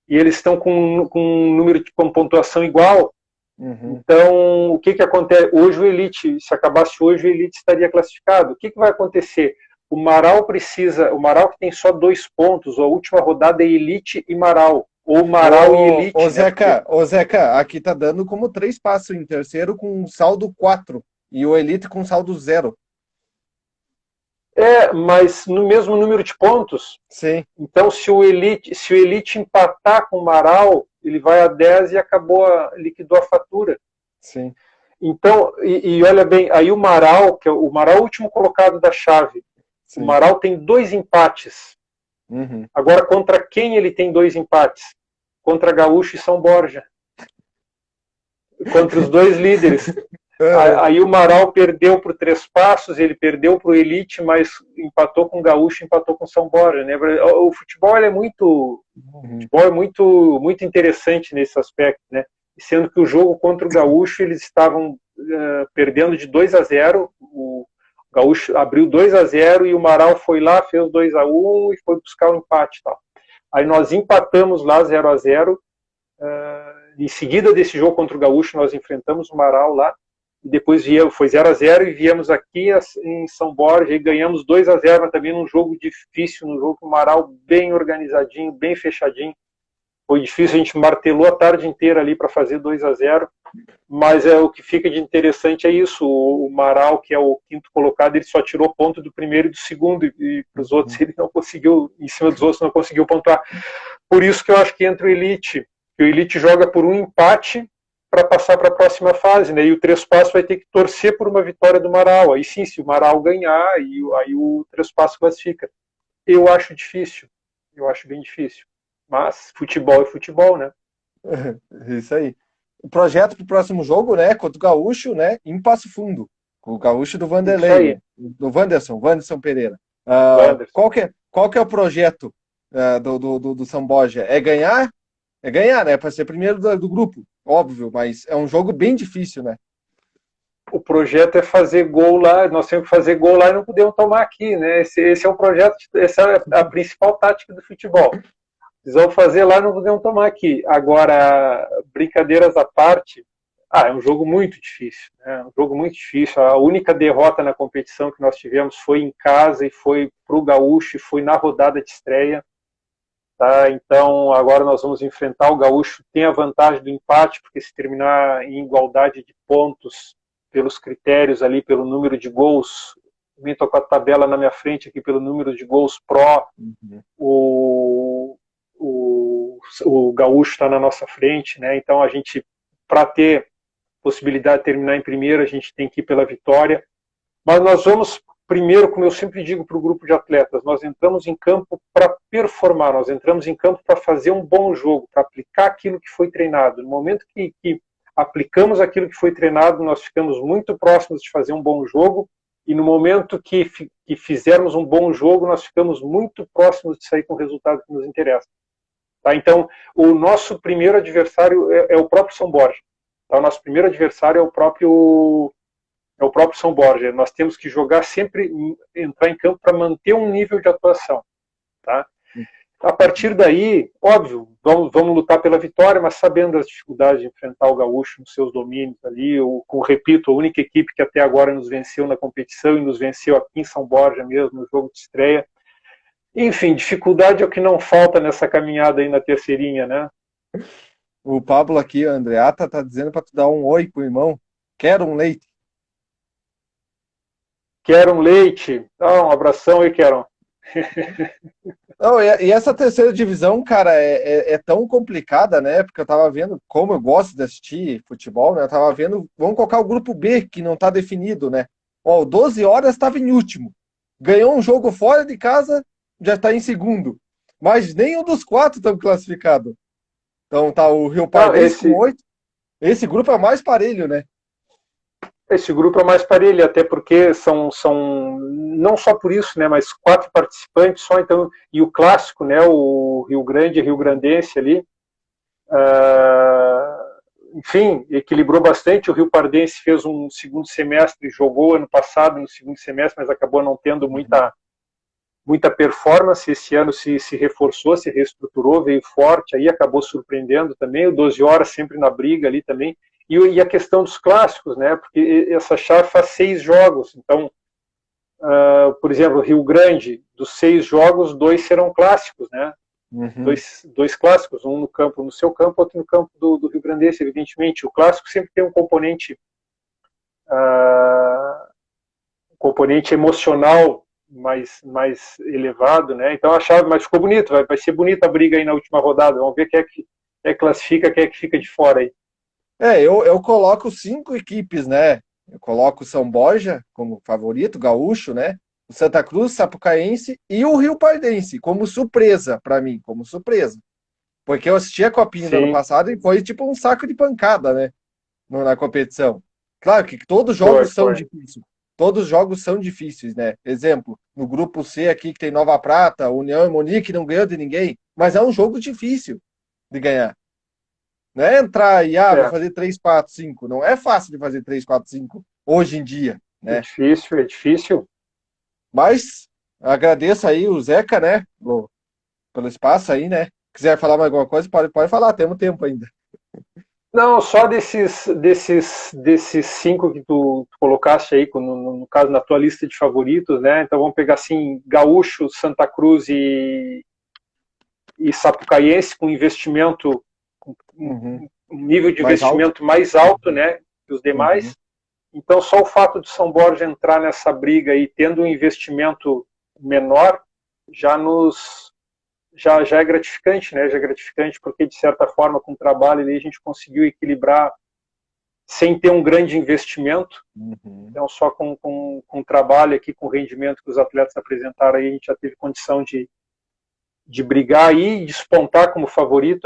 E eles estão com um número com pontuação igual. Então, o que acontece? Hoje o Elite, se acabasse hoje, o Elite estaria classificado. O que vai acontecer? O Marau que tem só 2 pontos, a última rodada é Elite e Marau. Ou Marau e Elite. Ô Zeca, aqui tá dando como 3 passos em terceiro com saldo 4 e o Elite com saldo 0. Mas no mesmo número de pontos. Sim. Então, se o Elite empatar com o Marau, ele vai a 10 e liquidou a fatura. Sim. Então, e olha bem, aí o Marau, que é o Marau último colocado da chave, sim. O Marau tem 2 empates. Agora, contra quem ele tem 2 empates? Contra Gaúcho e São Borja. Contra os 2 líderes. Aí o Marau perdeu por 3 passos, ele perdeu para o Elite, mas empatou com o Gaúcho, empatou com o São Borja. Né? O futebol é muito interessante nesse aspecto, né? Sendo que o jogo contra o Gaúcho eles estavam perdendo de 2-0, o Gaúcho abriu 2-0 e o Marau foi lá, fez 2-1 e foi buscar o empate. Tal. Aí nós empatamos lá 0-0, em seguida desse jogo contra o Gaúcho nós enfrentamos o Marau lá, e depois foi 0-0 e viemos aqui em São Borja e ganhamos 2-0, mas também num jogo difícil, num jogo com o Marau bem organizadinho, bem fechadinho. Foi difícil, a gente martelou a tarde inteira ali para fazer 2-0, mas o que fica de interessante é isso, o Marau, que é o 5º colocado, ele só tirou ponto do primeiro e do segundo, e para os outros ele não conseguiu, em cima dos outros não conseguiu pontuar. Por isso que eu acho que entra o Elite joga por um empate para passar para a próxima fase, né? E o Três Passos vai ter que torcer por uma vitória do Marau. Aí sim, se o Marau ganhar, aí o Três Passos classifica. Eu acho difícil. Eu acho bem difícil. Mas futebol é futebol, né? Isso aí. O projeto para o próximo jogo, né, contra o Gaúcho, né, em Passo Fundo, com o Gaúcho do Isso Vanderlei, aí, né, do Wanderson Pereira. Wanderson. Qual que é o projeto do São Borja? É ganhar, né, para ser primeiro do grupo, óbvio, mas é um jogo bem difícil, né? O projeto é fazer gol lá, nós temos que fazer gol lá e não podemos tomar aqui, né? Esse é o projeto, essa é a principal tática do futebol. Precisamos fazer lá e não podemos tomar aqui. Agora, brincadeiras à parte, é um jogo muito difícil, né? É um jogo muito difícil. A única derrota na competição que nós tivemos foi em casa e foi para o Gaúcho e foi na rodada de estreia. Tá? Então, agora nós vamos enfrentar o Gaúcho. Tem a vantagem do empate, porque se terminar em igualdade de pontos, pelos critérios ali, pelo número de gols, também estou com a tabela na minha frente aqui, pelo número de gols pró, Uhum. o Gaúcho está na nossa frente, né? Então a gente, para ter possibilidade de terminar em primeiro, a gente tem que ir pela vitória. Mas nós vamos primeiro, como eu sempre digo para o grupo de atletas, nós entramos em campo para performar, nós entramos em campo para fazer um bom jogo, para aplicar aquilo que foi treinado. No momento que aplicamos aquilo que foi treinado, nós ficamos muito próximos de fazer um bom jogo, e no momento que fizermos um bom jogo, nós ficamos muito próximos de sair com o resultado que nos interessa. Tá? Então, o nosso primeiro adversário é o próprio São Borja. Tá? O nosso primeiro adversário é o próprio São Borja. Nós temos que jogar sempre, entrar em campo para manter um nível de atuação. Tá? A partir daí, óbvio, vamos lutar pela vitória, mas sabendo as dificuldades de enfrentar o Gaúcho nos seus domínios ali, repito, a única equipe que até agora nos venceu na competição e nos venceu aqui em São Borja mesmo, no jogo de estreia. Enfim, dificuldade é o que não falta nessa caminhada aí na terceirinha, né? O Pablo aqui, a Andreata, tá dizendo para tu dar um oi pro irmão. Quero um leite. Quero um leite. Um abração aí, Quero. Não, e essa terceira divisão, cara, é tão complicada, né? Porque eu tava vendo, como eu gosto de assistir futebol, né? Eu tava vendo, vamos colocar o grupo B, que não tá definido, né? Ó, o 12 horas estava em último. Ganhou um jogo fora de casa, já tá em segundo. Mas nenhum dos quatro estão classificados. Então tá o Rio Pardense com 8. Esse grupo é o mais parelho, né? Esse grupo é mais parelho, até porque são não só por isso, né, mas 4 participantes só, então, e o clássico, né, o Rio Grande, Rio Grandense ali, enfim, equilibrou bastante. O Rio Pardense fez um segundo semestre, jogou ano passado no segundo semestre, mas acabou não tendo muita performance. Esse ano se reforçou, se reestruturou, veio forte, aí acabou surpreendendo também. O 12 horas sempre na briga ali também. E a questão dos clássicos, né? Porque essa chave faz 6 jogos. Então, por exemplo, Rio Grande, dos 6 jogos, 2 serão clássicos, né? Uhum. Dois clássicos, um no seu campo, outro no campo do Rio Grandense, evidentemente. O clássico sempre tem um componente emocional mais elevado, né? Então a chave, mas ficou bonito, vai ser bonita a briga aí na última rodada. Vamos ver quem é que classifica, quem é que fica de fora aí. Eu coloco 5 equipes, né? Eu coloco o São Borja como favorito, gaúcho, né? O Santa Cruz, Sapucaense e o Rio Pardense, como surpresa para mim, como surpresa. Porque eu assisti a Copinha do ano passado e foi tipo um saco de pancada, né? Na competição. Claro que todos os jogos são difíceis. Todos os jogos são difíceis, né? Exemplo, no grupo C aqui que tem Nova Prata, União e Monique não ganhou de ninguém, mas é um jogo difícil de ganhar. Não é entrar e vou fazer 3, 4, 5. Não é fácil de fazer 3, 4, 5 hoje em dia, né? É difícil. Mas agradeço aí o Zeca, né? Pelo espaço aí, né? Quiser falar mais alguma coisa, pode falar, temos tempo ainda. Não, só desses 5 que tu colocaste aí, no caso, na tua lista de favoritos, né? Então vamos pegar assim, Gaúcho, Santa Cruz e Sapucaiense, com investimento, um nível de investimento mais alto, né, que os demais. Então só o fato de São Borja entrar nessa briga e tendo um investimento menor já é gratificante, né? Já é gratificante porque, de certa forma, com o trabalho ali, a gente conseguiu equilibrar sem ter um grande investimento. Então, só com o trabalho aqui, com o rendimento que os atletas apresentaram, aí, a gente já teve condição de de brigar aí e despontar como favorito,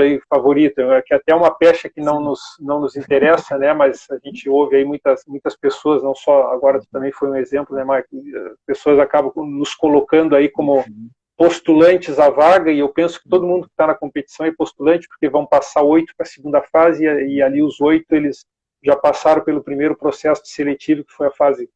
que até é uma pecha que não nos interessa, né? Mas a gente ouve aí muitas pessoas, não só agora também foi um exemplo, né, Marco? Pessoas acabam nos colocando aí como postulantes à vaga, e eu penso que todo mundo que está na competição é postulante, porque vão passar 8 para a segunda fase, e ali os 8 eles já passaram pelo primeiro processo de seletivo, que foi a fase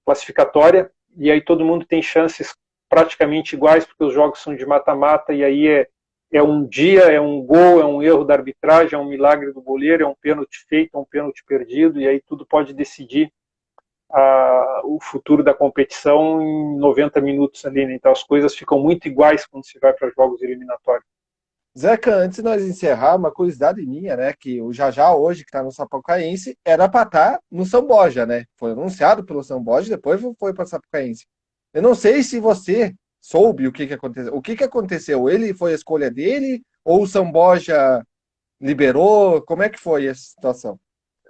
classificatória, e aí todo mundo tem chances praticamente iguais, porque os jogos são de mata-mata, e aí é um dia, é um gol, é um erro da arbitragem, é um milagre do goleiro, é um pênalti feito, é um pênalti perdido, e aí tudo pode decidir o futuro da competição em 90 minutos ali, né? Então as coisas ficam muito iguais quando se vai para jogos eliminatórios. Zeca, antes de nós encerrar, uma curiosidade minha, né? Que o Jajá hoje, que está no Sapucaense, era para estar no São Borja, né? Foi anunciado pelo São Borja, depois foi para o Sapucaense. Eu não sei se você soube o que aconteceu. O que aconteceu? Ele foi a escolha dele ou o São Borja liberou? Como é que foi essa situação?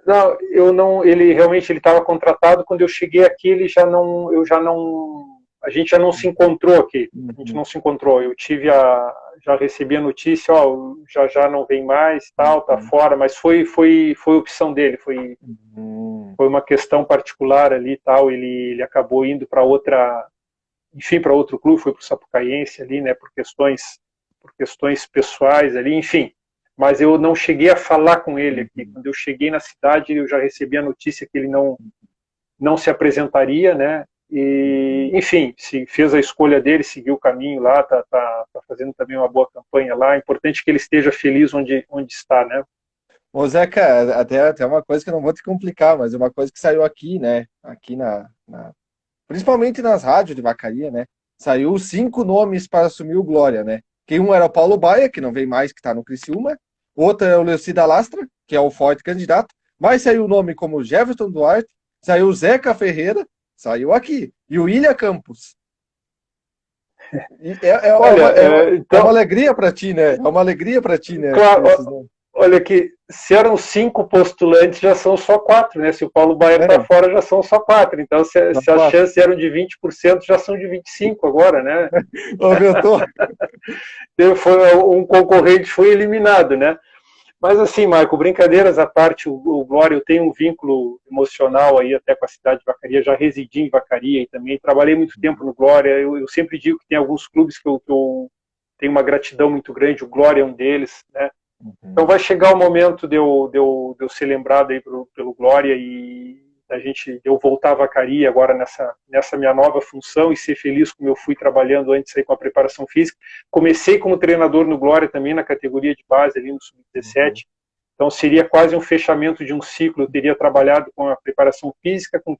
Não, eu não. Ele realmente ele estava contratado. Quando eu cheguei aqui, a gente já não se encontrou aqui. A gente não se encontrou. Já recebi a notícia, ó, já não vem mais, tal, tá fora. Mas foi opção dele. Foi uma questão particular ali, tal. Ele acabou indo para para outro clube, foi para o Sapucaiense ali, né? Por questões pessoais ali, enfim. Mas eu não cheguei a falar com ele aqui. Quando eu cheguei na cidade, eu já recebi a notícia que ele não se apresentaria, né? E, enfim, se fez a escolha dele, seguiu o caminho lá, tá fazendo também uma boa campanha lá. É importante que ele esteja feliz onde está, né? Ô, Zeca, até uma coisa que eu não vou te complicar, mas é uma coisa que saiu aqui, né? Aqui principalmente nas rádios de Vacaria, né? Saiu 5 nomes para assumir o Glória, né? Que um era o Paulo Baia, que não vem mais, que está no Criciúma. Outro é o Leocida Lastra, que é o forte candidato. Mas saiu o nome como Jefferson Duarte, saiu o Zeca Ferreira, saiu aqui. E o William Campos. Olha, é uma alegria para ti, né? É uma alegria para ti, né? Claro, olha que se eram 5 postulantes, já são só 4, né? Se o Paulo Baier está fora, já são só 4. Então, se as chances eram de 20%, já são de 25% agora, né? Aumentou. Um concorrente foi eliminado, né? Mas assim, Marco, brincadeiras à parte, o Glória, eu tenho um vínculo emocional aí até com a cidade de Vacaria, já residi em Vacaria e também trabalhei muito tempo no Glória. Eu sempre digo que tem alguns clubes que eu tenho uma gratidão muito grande, o Glória é um deles, né? Então vai chegar o momento de eu ser lembrado aí pelo Glória e eu voltar a Vacaria agora nessa minha nova função e ser feliz como eu fui trabalhando antes aí com a preparação física. Comecei como treinador no Glória também na categoria de base ali no Sub-17. Então seria quase um fechamento de um ciclo. Eu teria trabalhado com a preparação física, como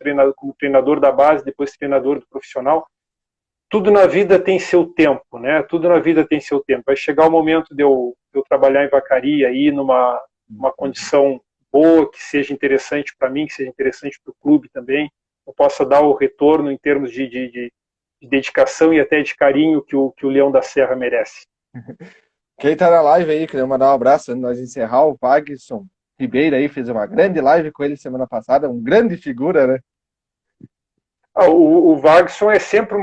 treinador da base, depois treinador do profissional. Tudo na vida tem seu tempo, né? Tudo na vida tem seu tempo. Vai chegar o momento de eu trabalhar em Vacaria aí numa condição boa, que seja interessante para mim, que seja interessante para o clube também, eu possa dar o retorno em termos de dedicação e até de carinho que o Leão da Serra merece. Quem tá na live aí, queria mandar um abraço antes de nós encerrar, o Wagson Ribeiro aí, fez uma grande live com ele semana passada, um grande figura, né? O Wagson é sempre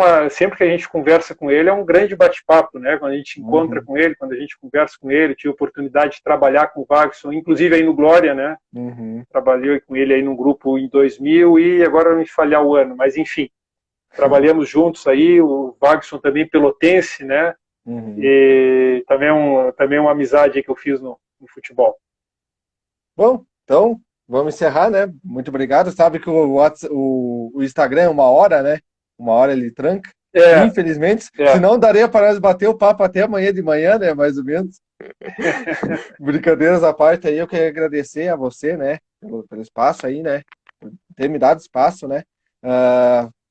que a gente conversa com ele, é um grande bate-papo, né? Quando a gente encontra com ele, quando a gente conversa com ele, eu tive a oportunidade de trabalhar com o Wagson, inclusive aí no Glória, né? Trabalhei com ele aí num grupo em 2000 e agora não me falhar o ano, mas enfim, trabalhamos juntos aí, o Wagson também pelotense, né? E também uma amizade que eu fiz no futebol. Bom, então vamos encerrar, né? Muito obrigado. Sabe que o Instagram é 1 hora, né? 1 hora ele tranca. Infelizmente. Senão daria para nós bater o papo até amanhã de manhã, né? Mais ou menos. Brincadeiras à parte aí, eu quero agradecer a você, né? Pelo espaço aí, né? Por ter me dado espaço, né?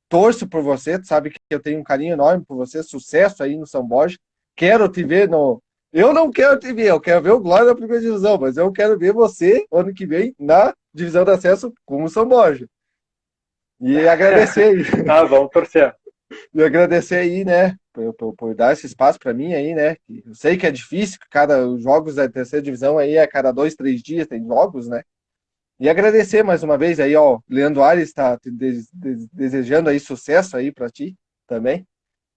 Torço por você, tu sabe que eu tenho um carinho enorme por você. Sucesso aí no São Borja. Quero te ver no... Eu não quero te ver, eu quero ver o Glória na primeira divisão, mas eu quero ver você ano que vem na divisão de acesso com o São Borja. E agradecer aí. Vamos torcer. E agradecer aí, né, por dar esse espaço para mim aí, né. Eu sei que é difícil, os jogos da terceira divisão aí a cada 2, 3 dias tem jogos, né. E agradecer mais uma vez aí, ó, Leandro Ares está desejando aí sucesso aí para ti também.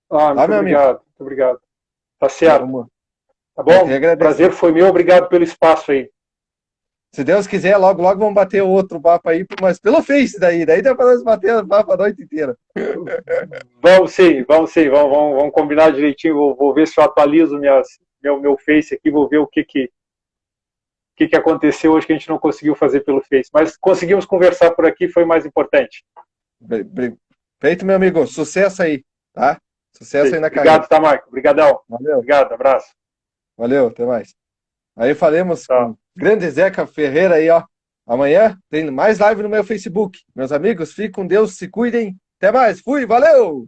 Muito obrigado, muito obrigado. Tá certo. Vamos. Tá bom? O prazer foi meu, obrigado pelo espaço aí. Se Deus quiser, logo, logo vamos bater outro papo aí, mas pelo Face daí dá pra nós bater o papo a noite inteira. Vamos sim, vamos combinar direitinho, vou ver se eu atualizo meu Face aqui, vou ver o que aconteceu hoje que a gente não conseguiu fazer pelo Face, mas conseguimos conversar por aqui, foi mais importante. Feito, meu amigo, sucesso aí, tá? Sucesso aí na carreira. Obrigado, tá, Marco, obrigadão. Valeu. Obrigado, abraço. Valeu, até mais. Aí falamos com o grande Zeca Ferreira aí, ó. Amanhã tem mais live no meu Facebook. Meus amigos, fiquem com Deus, se cuidem. Até mais, fui, valeu!